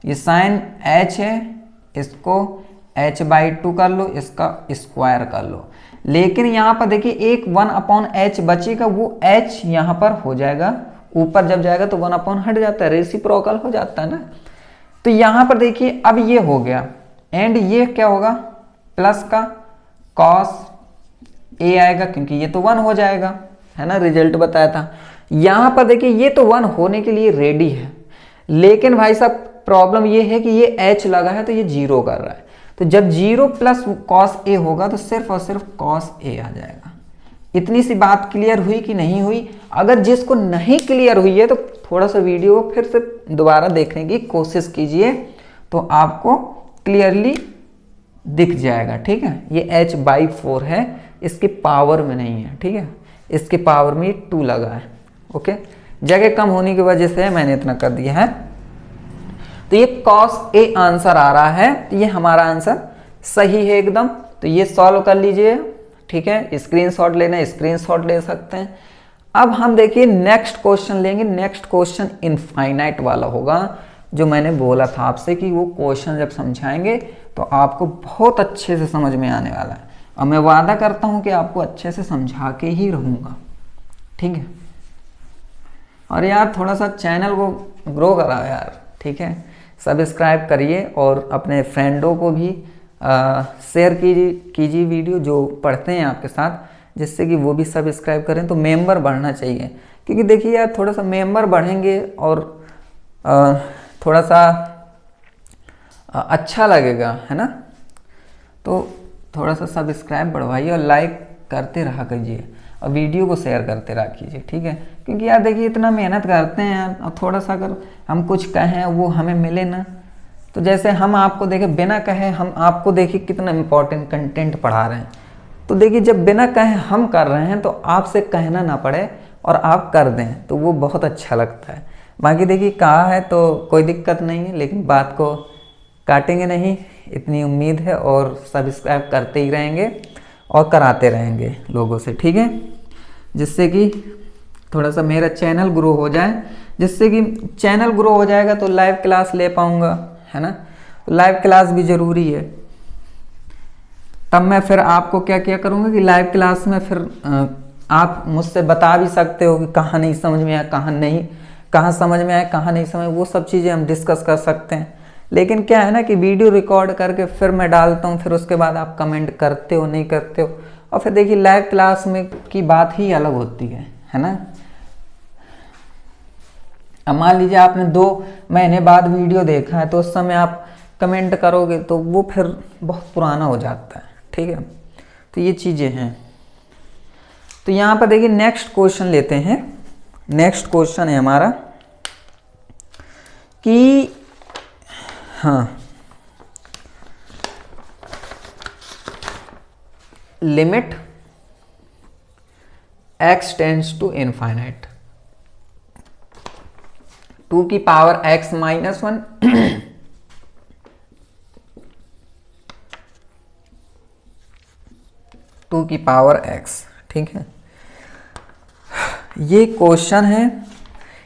ये साइन h है, इसको h बाई 2 कर लो, इसका स्क्वायर कर लो, लेकिन यहाँ पर देखिए एक 1/h बचेगा, वो h यहाँ पर हो जाएगा, ऊपर जब जाएगा तो 1 हट जाता है, रेसिप्रोकल हो जाता है ना। तो यहाँ पर देखिए अब ये हो गया एंड ये क्या होगा, प्लस का कॉस a आएगा क्योंकि ये तो 1 हो जाएगा, है ना, रिजल्ट बताया था। यहाँ पर देखिए ये तो 1 होने के लिए रेडी है, लेकिन भाई साहब प्रॉब्लम ये है कि ये h लगा है तो ये 0 कर रहा है, तो जब 0 प्लस कॉस a होगा तो सिर्फ और सिर्फ कॉस a आ जाएगा। इतनी सी बात क्लियर हुई कि नहीं हुई? अगर जिसको नहीं क्लियर हुई है तो थोड़ा सा वीडियो को फिर से दोबारा देखने की कोशिश कीजिए तो आपको क्लियरली दिख जाएगा, ठीक है। ये h बाई 4 है, इसके पावर में नहीं है, ठीक है, इसके पावर में 2 लगा है, ओके, जगह कम होने की वजह से मैंने इतना कर दिया है। तो ये cos a आंसर आ रहा है, तो ये हमारा आंसर सही है एकदम। तो ये सॉल्व कर लीजिए, ठीक है, स्क्रीनशॉट लेना है स्क्रीनशॉट ले सकते हैं। अब हम देखिए नेक्स्ट क्वेश्चन लेंगे। नेक्स्ट क्वेश्चन इनफाइनाइट वाला होगा, जो मैंने बोला था आपसे कि वो क्वेश्चन जब समझाएंगे तो आपको बहुत अच्छे से समझ में आने वाला है, और मैं वादा करता हूँ कि आपको अच्छे से समझा के ही रहूँगा, ठीक है। और यार थोड़ा सा चैनल को ग्रो कराओ यार, ठीक है, सब्सक्राइब करिए और अपने फ्रेंडों को भी शेयर कीजिए वीडियो जो पढ़ते हैं आपके साथ, जिससे कि वो भी सब्सक्राइब करें। तो मेंबर बढ़ना चाहिए, क्योंकि देखिए यार थोड़ा सा मेंबर बढ़ेंगे और थोड़ा सा अच्छा लगेगा, है ना। तो थोड़ा सा सब्सक्राइब बढ़वाइए और लाइक करते रहा कीजिए और वीडियो को शेयर करते रहा कीजिए, ठीक है। क्योंकि यार देखिए इतना मेहनत करते हैं यार, और थोड़ा सा अगर हम कुछ कहें वो हमें मिले ना, तो जैसे हम आपको देखे बिना कहे हम आपको देखिए कितना इम्पोर्टेंट कंटेंट पढ़ा रहे हैं, तो देखिए जब बिना कहे हम कर रहे हैं तो आपसे कहना ना पड़े और आप कर दें तो वो बहुत अच्छा लगता है। बाकी देखिए कहा है तो कोई दिक्कत नहीं है, लेकिन बात को काटेंगे नहीं, इतनी उम्मीद है, और सब्सक्राइब करते ही रहेंगे और कराते रहेंगे लोगों से, ठीक है, जिससे कि थोड़ा सा मेरा चैनल ग्रो हो जाए। जिससे कि चैनल ग्रो हो जाएगा तो लाइव क्लास ले पाऊँगा, है ना। तो लाइव क्लास भी ज़रूरी है, तब मैं फिर आपको क्या क्या करूँगा कि लाइव क्लास में फिर आप मुझसे बता भी सकते हो कि कहाँ नहीं समझ में आया, कहाँ नहीं, कहाँ समझ में आया, कहाँ नहीं समझ, वो सब चीज़ें हम डिस्कस कर सकते हैं। लेकिन क्या है ना कि वीडियो रिकॉर्ड करके फिर मैं डालता हूँ, फिर उसके बाद आप कमेंट करते हो नहीं करते हो, और फिर देखिए लाइव क्लास में की बात ही अलग होती है ना। अब मान लीजिए आपने 2 महीने बाद वीडियो देखा है तो उस समय आप कमेंट करोगे तो वो फिर बहुत पुराना हो जाता है, ठीक है। तो ये चीज़ें हैं। तो यहाँ पर देखिए नेक्स्ट क्वेश्चन लेते हैं। नेक्स्ट क्वेश्चन है हमारा कि हाँ, limit x tends to infinite, 2 की पावर x माइनस 1 2 की पावर x, ठीक है। ये क्वेश्चन है,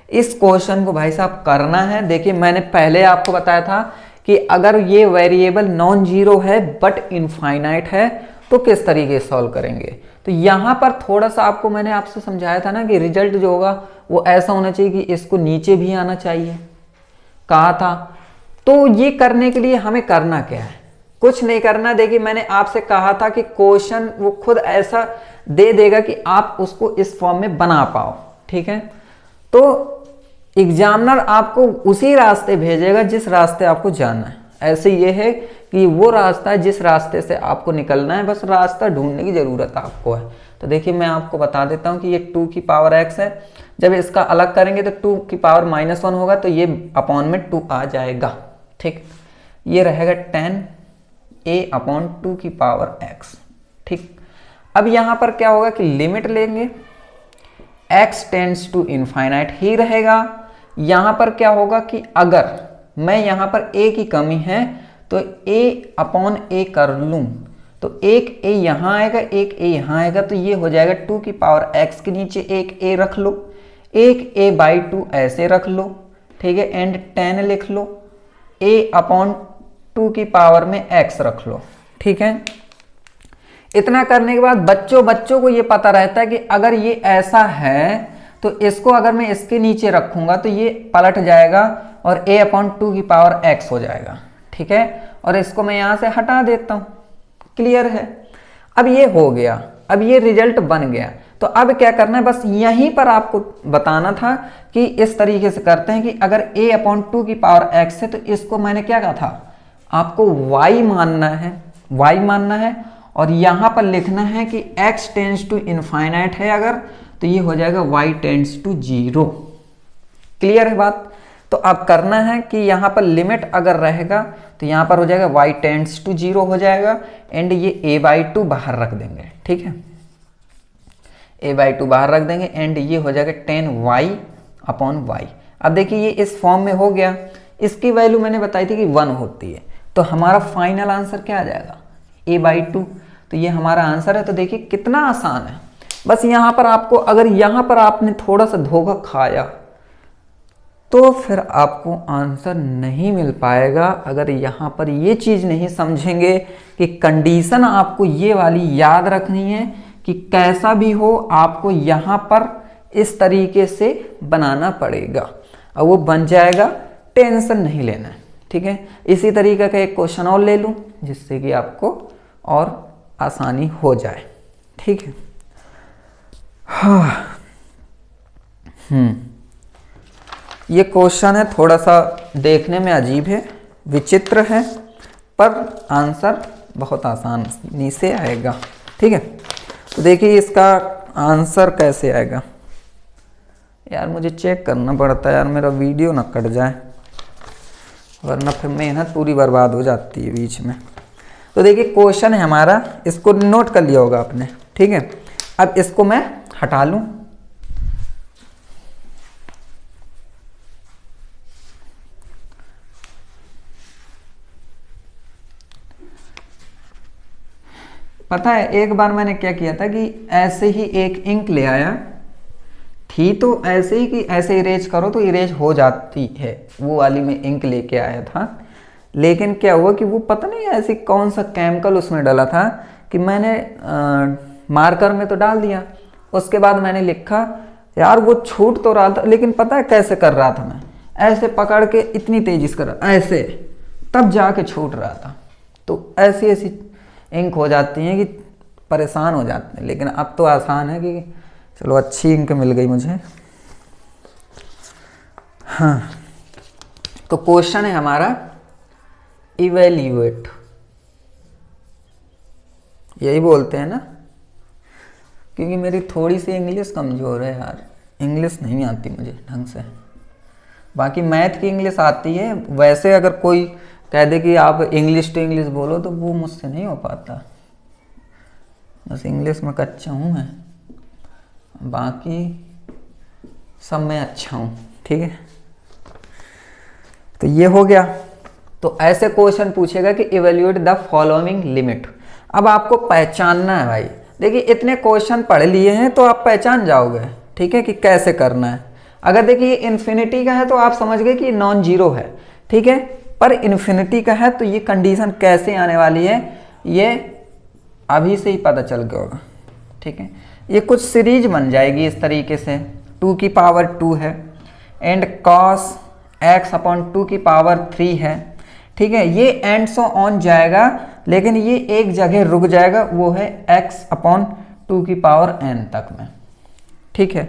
इस क्वेश्चन को भाई साहब करना है। देखिए मैंने पहले आपको बताया था कि अगर ये वेरिएबल नॉन जीरो है बट इनफाइनाइट है तो किस तरीके से सॉल्व करेंगे। तो यहाँ पर थोड़ा सा आपको मैंने आपसे समझाया था ना कि रिजल्ट जो होगा वो ऐसा होना चाहिए कि इसको नीचे भी आना चाहिए, कहा था। तो ये करने के लिए हमें करना क्या है, कुछ नहीं करना। देखिए मैंने आपसे कहा था कि क्वेश्चन वो खुद ऐसा दे देगा कि आप उसको इस फॉर्म में बना पाओ, ठीक है। तो एग्जामिनर आपको उसी रास्ते भेजेगा जिस रास्ते आपको जाना है। ऐसे ये है कि वो रास्ता है जिस रास्ते से आपको निकलना है, बस रास्ता ढूंढने की जरूरत आपको है। तो देखिए मैं आपको बता देता हूँ कि ये 2 की पावर x है, जब इसका अलग करेंगे तो 2 की पावर माइनस 1 होगा तो ये अपॉन में 2 आ जाएगा, ठीक। ये रहेगा 10a अपॉन 2 की पावर x, ठीक। अब यहाँ पर क्या होगा कि लिमिट लेंगे, x टेंड्स टू इनफाइनाइट ही रहेगा। यहाँ पर क्या होगा कि अगर मैं यहाँ पर a की कमी है तो a अपॉन a कर लूँ तो एक a यहाँ आएगा, एक a यहाँ आएगा, तो ये हो जाएगा 2 की पावर x के नीचे एक a रख लो, एक a बाई 2 ऐसे रख लो, ठीक है, एंड 10 लिख लो, a अपॉन 2 की पावर में x रख लो, ठीक है। इतना करने के बाद बच्चों को ये पता रहता है कि अगर ये ऐसा है तो इसको अगर मैं इसके नीचे रखूंगा तो ये पलट जाएगा और a अपॉन 2 की पावर x हो जाएगा, ठीक है। और इसको मैं यहां से हटा देता हूं, क्लियर है। अब ये हो गया, अब ये रिजल्ट बन गया। तो अब क्या करना है, बस यहीं पर आपको बताना था कि इस तरीके से करते हैं कि अगर a अपॉन 2 की पावर x है तो इसको मैंने क्या कहा था, आपको y मानना है, y मानना है। और यहां पर लिखना है कि x टेंड्स टू इनफाइनाइट है अगर, तो ये हो जाएगा y टेंड्स टू 0, क्लियर है बात। तो अब करना है कि यहाँ पर लिमिट अगर रहेगा तो यहाँ पर हो जाएगा y टेंड्स टू 0 हो जाएगा, एंड ये a बाई 2 बाहर रख देंगे, ठीक है, a बाई 2 बाहर रख देंगे, एंड ये हो जाएगा 10y अपॉन y। अब देखिए ये इस फॉर्म में हो गया, इसकी वैल्यू मैंने बताई थी कि 1 होती है, तो हमारा फाइनल आंसर क्या आ जाएगा, a बाई 2। तो ये हमारा आंसर है। तो देखिए कितना आसान है। बस यहाँ पर आपको, अगर यहाँ पर आपने थोड़ा सा धोखा खाया तो फिर आपको आंसर नहीं मिल पाएगा। अगर यहाँ पर ये चीज़ नहीं समझेंगे कि कंडीशन आपको ये वाली याद रखनी है कि कैसा भी हो आपको यहाँ पर इस तरीके से बनाना पड़ेगा और वो बन जाएगा, टेंशन नहीं लेना है, ठीक है। इसी तरीके का एक क्वेश्चन और ले लूँ जिससे कि आपको और आसानी हो जाए, ठीक है। हाँ, ये क्वेश्चन है, थोड़ा सा देखने में अजीब है, विचित्र है, पर आंसर बहुत आसानी से आएगा, ठीक है। तो देखिए इसका आंसर कैसे आएगा। यार मुझे चेक करना पड़ता है यार, मेरा वीडियो ना कट जाए वरना फिर मेहनत पूरी बर्बाद हो जाती है बीच में। तो देखिए क्वेश्चन है हमारा, इसको नोट कर लिया होगा आपने, ठीक है। अब इसको मैं हटा लूं, पता है एक बार मैंने क्या किया था कि ऐसे ही एक इंक ले आया थी, तो ऐसे ही कि ऐसे इरेज करो तो इरेज हो जाती है, वो वाली मैं इंक लेके आया था। लेकिन क्या हुआ कि वो पता नहीं ऐसी कौन सा केमिकल उसमें डाला था कि मैंने मार्कर में तो डाल दिया, उसके बाद मैंने लिखा, यार वो छूट तो रहा था, लेकिन पता है कैसे कर रहा था, मैं ऐसे पकड़ के इतनी तेजी से कर रहा ऐसे, तब जाके छूट रहा था। तो ऐसी ऐसी इंक हो जाती हैं कि परेशान हो जाते हैं। लेकिन अब तो आसान है कि चलो अच्छी इंक मिल गई मुझे। हाँ, तो क्वेश्चन है हमारा इवेल्युएट, यही बोलते हैं ना, क्योंकि मेरी थोड़ी सी इंग्लिश कमज़ोर है यार, इंग्लिश नहीं आती मुझे ढंग से। बाकी मैथ की इंग्लिश आती है, वैसे अगर कोई कह दे कि आप इंग्लिश टू इंग्लिश बोलो तो वो मुझसे नहीं हो पाता। बस इंग्लिश में कच्चा हूँ मैं, बाकी सब में अच्छा हूँ। ठीक है, तो ये हो गया। तो ऐसे क्वेश्चन पूछेगा कि इवेल्यूएट द फॉलोइंग लिमिट। अब आपको पहचानना है भाई, देखिए इतने क्वेश्चन पढ़ लिए हैं तो आप पहचान जाओगे, ठीक है, कि कैसे करना है। अगर देखिए इन्फिनिटी का है तो आप समझ गए कि नॉन जीरो है, ठीक है, पर इन्फिनिटी का है तो ये कंडीशन कैसे आने वाली है ये अभी से ही पता चल गया होगा। ठीक है, ये कुछ सीरीज बन जाएगी इस तरीके से, 2 की पावर 2 है एंड cos x अपॉन 2 की पावर 3 है। ठीक है, ये एंड सो ऑन जाएगा, लेकिन ये एक जगह रुक जाएगा, वो है x अपॉन 2 की पावर n तक में। ठीक है,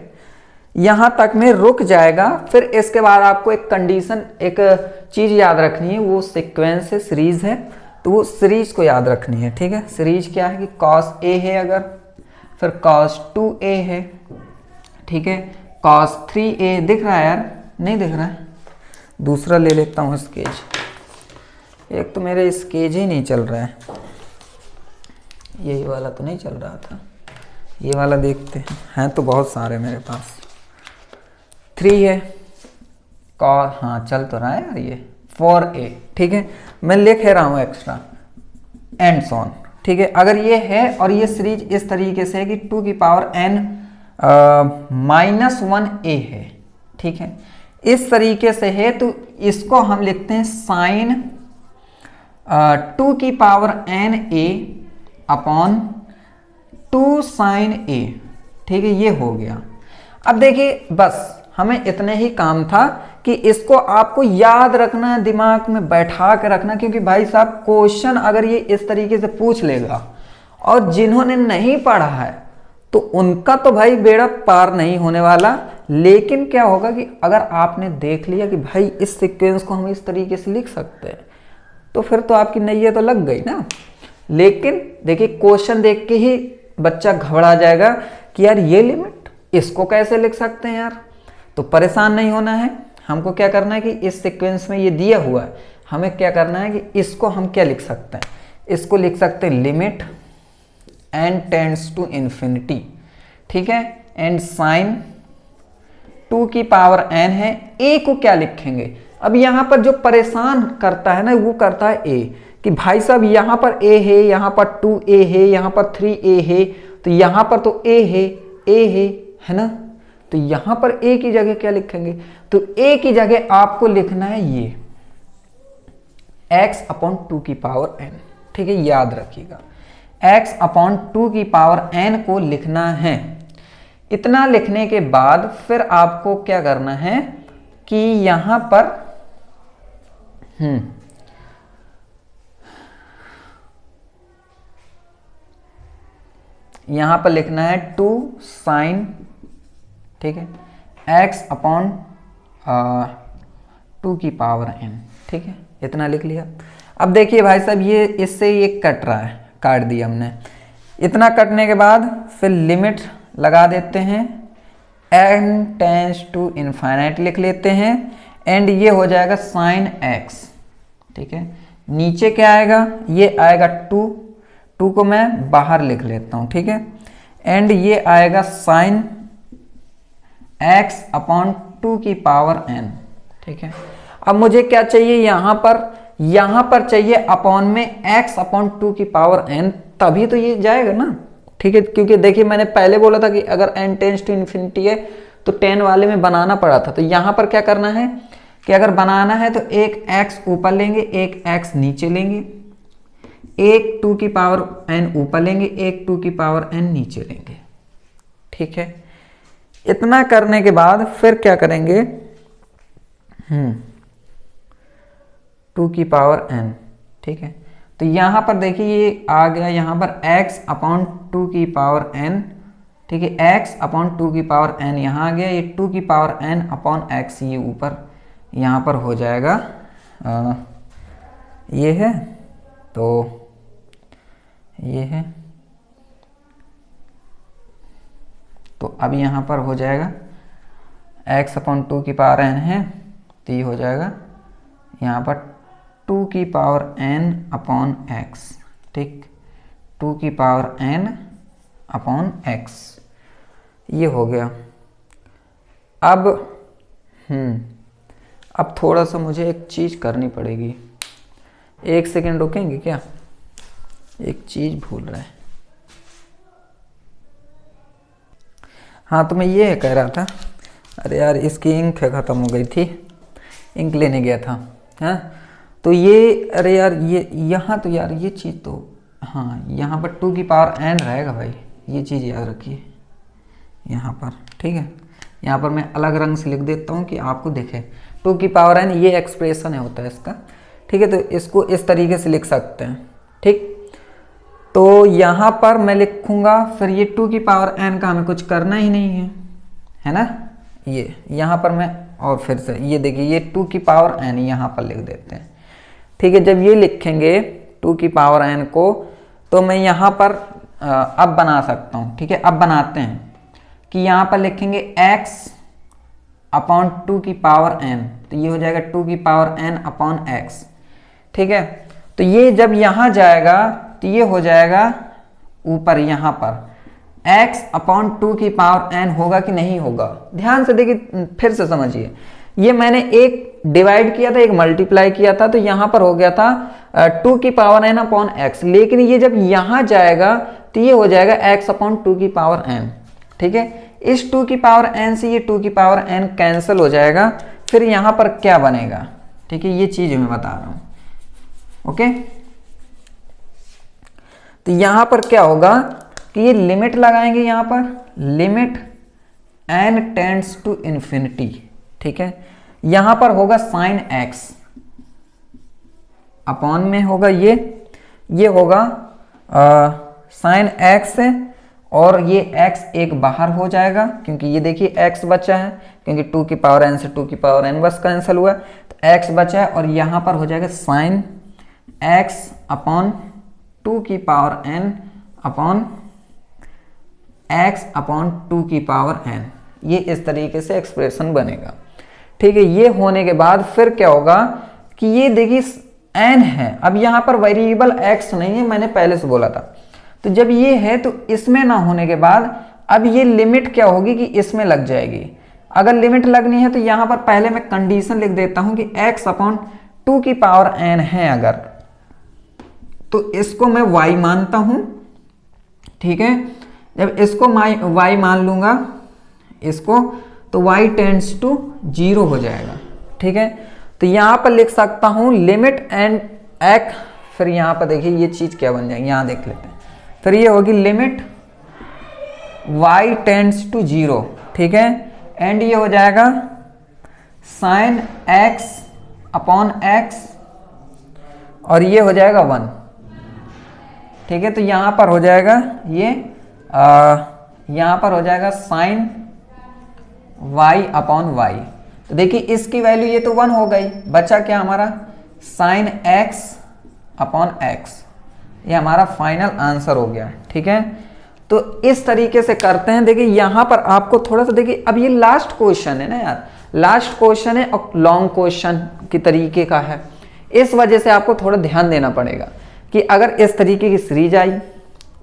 यहां तक में रुक जाएगा। फिर इसके बाद आपको एक कंडीशन, एक चीज याद रखनी है, वो सीक्वेंस है, सीरीज है, तो वो सीरीज को याद रखनी है। ठीक है, सीरीज क्या है कि cos a है अगर, फिर cos 2a है, ठीक है, cos 3a दिख रहा है यार, नहीं दिख रहा है, दूसरा ले लेता हूँ स्केच, एक तो मेरे स्केच ही नहीं चल रहा है, यही वाला तो नहीं चल रहा था, ये वाला देखते हैं तो बहुत सारे मेरे पास। 3 है, cos, हाँ चल तो रहा है यार ये 4a। ठीक है, मैं लिख रहा हूँ एक्स्ट्रा एंड सॉन। ठीक है, अगर ये है और ये सीरीज इस तरीके से है कि 2 की पावर n -1a है, ठीक है, इस तरीके से है, तो इसको हम लिखते हैं साइन 2 की पावर n a अपॉन 2 साइन a। ठीक है, ये हो गया। अब देखिए बस हमें इतने ही काम था कि इसको आपको याद रखना है, दिमाग में बैठा के रखना, क्योंकि भाई साहब क्वेश्चन अगर ये इस तरीके से पूछ लेगा और जिन्होंने नहीं पढ़ा है तो उनका तो भाई बेड़ा पार नहीं होने वाला। लेकिन क्या होगा कि अगर आपने देख लिया कि भाई इस सीक्वेंस को हम इस तरीके से लिख सकते हैं, तो फिर तो आपकी नैया तो लग गई ना। लेकिन देखिए क्वेश्चन देख के ही बच्चा घबरा जाएगा कि यार ये लिमिट, इसको कैसे लिख सकते हैं यार। तो परेशान नहीं होना है, हमको क्या करना है कि इस सीक्वेंस में ये दिया हुआ है, हमें क्या करना है कि इसको हम क्या लिख सकते हैं, इसको लिख सकते हैं limit n tends to infinity. ठीक है, एंड साइन 2 की पावर n है, a को क्या लिखेंगे। अब यहां पर जो परेशान करता है ना, वो करता है a, कि भाई साहब यहां पर a है, यहां पर 2a है, यहां पर 3a है, तो यहां पर तो a है ना, तो यहां पर a की जगह क्या लिखेंगे, तो a की जगह आपको लिखना है ये x अपॉन 2 की पावर n। ठीक है, याद रखिएगा x अपॉन 2 की पावर n को लिखना है। इतना लिखने के बाद फिर आपको क्या करना है कि यहां पर यहां पर लिखना है 2 साइन, ठीक है, x अपॉन 2 की पावर n। ठीक है, इतना लिख लिया। अब देखिए भाई साहब ये इससे ये कट रहा है, काट दिया हमने। इतना कटने के बाद फिर लिमिट लगा देते हैं, n टेंड्स टू इनफाइनाइट लिख लेते हैं, एंड ये हो जाएगा साइन x। ठीक है, नीचे क्या आएगा, ये आएगा 2 को मैं बाहर लिख लेता हूं। ठीक है, एंड ये आएगा साइन x अपॉन 2 की पावर n। ठीक है, अब मुझे क्या चाहिए, यहां पर चाहिए अपॉन में x अपॉन 2 की पावर n, तभी तो ये जाएगा ना। ठीक है, क्योंकि देखिए मैंने पहले बोला था कि अगर n टेंड्स टू इन्फिनिटी है तो 10 वाले में बनाना पड़ा था। तो यहां पर क्या करना है कि अगर बनाना है तो एक x ऊपर लेंगे, एक x नीचे लेंगे, एक 2 की पावर n ऊपर लेंगे, एक 2 की पावर n नीचे लेंगे। ठीक है, इतना करने के बाद फिर क्या करेंगे, 2 की पावर n। ठीक है, तो यहां पर देखिए ये आ गया, यहां पर x अपॉन 2 की पावर n। ठीक है, x अपॉन 2 की पावर n यहां आ गया, ये 2 की पावर n अपॉन x ये ऊपर यहां पर हो जाएगा, ये है तो ये है, तो अब यहां पर हो जाएगा x अपॉन 2 की पावर n है, तो ये हो जाएगा यहां पर 2 की पावर n अपॉन x। ठीक, 2 की पावर n अपॉन एक्स, ये हो गया। अब थोड़ा सा मुझे एक चीज़ करनी पड़ेगी, 1 सेकेंड रुकेंगे क्या, एक चीज़ भूल रहे हैं। हाँ तो मैं ये कह रहा था, अरे यार इसकी इंक ख़त्म हो गई थी, इंक लेने गया था। हाँ तो ये, अरे यार ये यहाँ तो यार ये चीज़ तो, हाँ यहाँ पर 2 की पावर n रहेगा भाई, ये चीज़ याद रखिए यहाँ पर, ठीक है। यहाँ पर मैं अलग रंग से लिख देता हूँ कि आपको दिखे। 2 की पावर n ये एक्सप्रेशन है होता है इसका, ठीक है। तो इसको इस तरीके से लिख सकते हैं, ठीक। तो यहाँ पर मैं लिखूँगा, फिर ये 2 की पावर n का हमें कुछ करना ही नहीं है ना। ये यहाँ पर मैं, और फिर से ये देखिए ये 2 की पावर n यहाँ पर लिख देते हैं, ठीक है। जब ये लिखेंगे 2 की पावर n को, तो मैं यहाँ पर अब बना सकता हूँ, ठीक है। अब बनाते हैं कि यहाँ पर लिखेंगे x अपॉन 2 की पावर n, तो ये हो जाएगा 2 की पावर n अपॉन x, ठीक है। तो ये जब यहाँ जाएगा तो ये हो जाएगा ऊपर यहाँ पर x अपॉन 2 की पावर n होगा कि नहीं होगा। ध्यान से देखिए, फिर से समझिए, ये मैंने एक डिवाइड किया था, एक मल्टीप्लाई किया था, तो यहाँ पर हो गया था 2 की पावर n अपॉन x, लेकिन ये जब यहाँ जाएगा तो ये हो जाएगा x अपॉन 2 की पावर n, ठीक है। इस 2 की पावर n से ये 2 की पावर n कैंसिल हो जाएगा, फिर यहाँ पर क्या बनेगा, ठीक है। ये चीज़ मैं बता रहा हूँ, ओके। तो यहाँ पर क्या होगा कि ये लिमिट लगाएंगे, यहाँ पर limit n tends to infinity, ठीक है। यहाँ पर होगा साइन x अपॉन में होगा ये होगा साइन x, और ये x एक बाहर हो जाएगा, क्योंकि ये देखिए x बचा है, क्योंकि 2 की पावर n से 2 की पावर n बस कैंसिल हुआ, तो x बचा है, और यहाँ पर हो जाएगा साइन x अपॉन 2 की power n upon x upon 2 की पावर n, ये इस तरीके से एक्सप्रेशन बनेगा, ठीक है। ये होने के बाद फिर क्या होगा कि ये देखिए n है, अब यहाँ पर वेरिएबल x नहीं है, मैंने पहले से बोला था। तो जब ये है तो इसमें ना होने के बाद अब ये लिमिट क्या होगी कि इसमें लग जाएगी। अगर लिमिट लगनी है तो यहाँ पर पहले मैं कंडीशन लिख देता हूँ कि x अपॉन 2 की पावर n है अगर, तो इसको मैं y मानता हूँ, ठीक है। जब इसको y मान लूँगा इसको, तो y टेंड्स टू 0 हो जाएगा, ठीक है। तो यहाँ पर लिख सकता हूँ लिमिट एंड x, फिर यहाँ पर देखिए ये चीज़ क्या बन जाएगी, यहाँ देख लेते हैं। फिर ये होगी लिमिट y टेंड्स टू 0, ठीक है, एंड ये हो जाएगा साइन x अपॉन x, और ये हो जाएगा 1, ठीक है। तो यहाँ पर हो जाएगा ये यहाँ पर हो जाएगा साइन y अपॉन y। तो देखिए इसकी वैल्यू ये तो 1 हो गई, बचा क्या हमारा साइन x अपॉन x, ये हमारा फाइनल आंसर हो गया, ठीक है। तो इस तरीके से करते हैं। देखिए यहाँ पर आपको थोड़ा सा देखिए, अब ये लास्ट क्वेश्चन है ना यार, लास्ट क्वेश्चन है और लॉन्ग क्वेश्चन की तरीके का है, इस वजह से आपको थोड़ा ध्यान देना पड़ेगा कि अगर इस तरीके की सीरीज आई,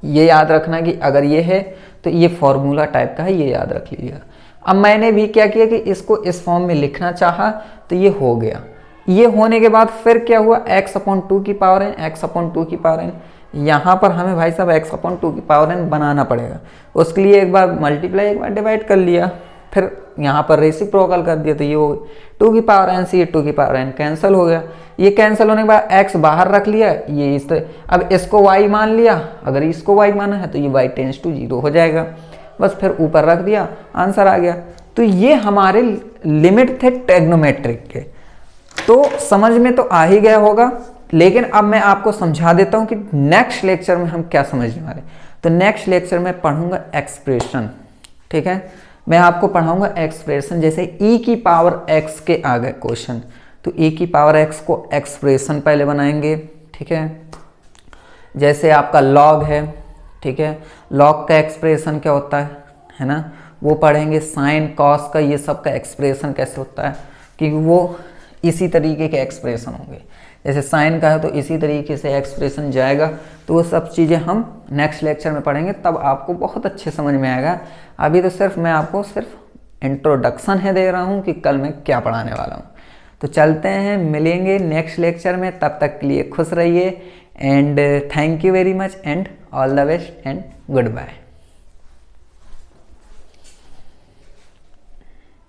ये याद रखना कि अगर ये है तो ये फॉर्मूला टाइप का है, ये याद रख लीजिएगा। अब मैंने भी क्या किया कि इसको इस फॉर्म में लिखना चाहा, तो ये हो गया। ये होने के बाद फिर क्या हुआ, x अपॉन 2 की पावर n, x अपॉन 2 की पावर n, यहाँ पर हमें भाई साहब x अपॉन 2 की पावर n बनाना पड़ेगा। उसके लिए एक बार मल्टीप्लाई एक बार डिवाइड कर लिया, फिर यहाँ पर रेसिप्रोकल कर दिया, तो ये हो 2 की पावर n से ये 2 की पावर n कैंसिल हो गया। ये कैंसिल होने के बाद x बाहर रख लिया, ये इस अब इसको y मान लिया, अगर इसको y माना है तो ये y टेंड्स टू 0 हो जाएगा, बस फिर ऊपर रख दिया, आंसर आ गया। तो ये हमारे लिमिट थे ट्रिग्नोमेट्रिक के, तो समझ में तो आ ही गया होगा। लेकिन अब मैं आपको समझा देता हूं कि नेक्स्ट लेक्चर में हम क्या समझने वाले। तो नेक्स्ट लेक्चर में पढ़ूंगा एक्सप्रेशन, ठीक है। मैं आपको पढ़ाऊंगा एक्सप्रेशन, जैसे e की पावर x के आ गए क्वेश्चन, तो e की पावर x को एक्सप्रेशन पहले बनाएंगे, ठीक है। जैसे आपका log है, ठीक है, log का एक्सप्रेशन क्या होता है ना, वो पढ़ेंगे। साइन कॉस का ये सब का एक्सप्रेशन कैसे होता है, कि वो इसी तरीके के एक्सप्रेशन होंगे। जैसे साइन का है तो इसी तरीके से एक्सप्रेशन जाएगा। तो वो सब चीज़ें हम नेक्स्ट लेक्चर में पढ़ेंगे, तब आपको बहुत अच्छे समझ में आएगा। अभी तो सिर्फ मैं आपको सिर्फ इंट्रोडक्शन है दे रहा हूँ कि कल मैं क्या पढ़ाने वाला हूँ। तो चलते हैं, मिलेंगे नेक्स्ट लेक्चर में, तब तक के लिए खुश रहिए and thank you very much and all the best and good bye.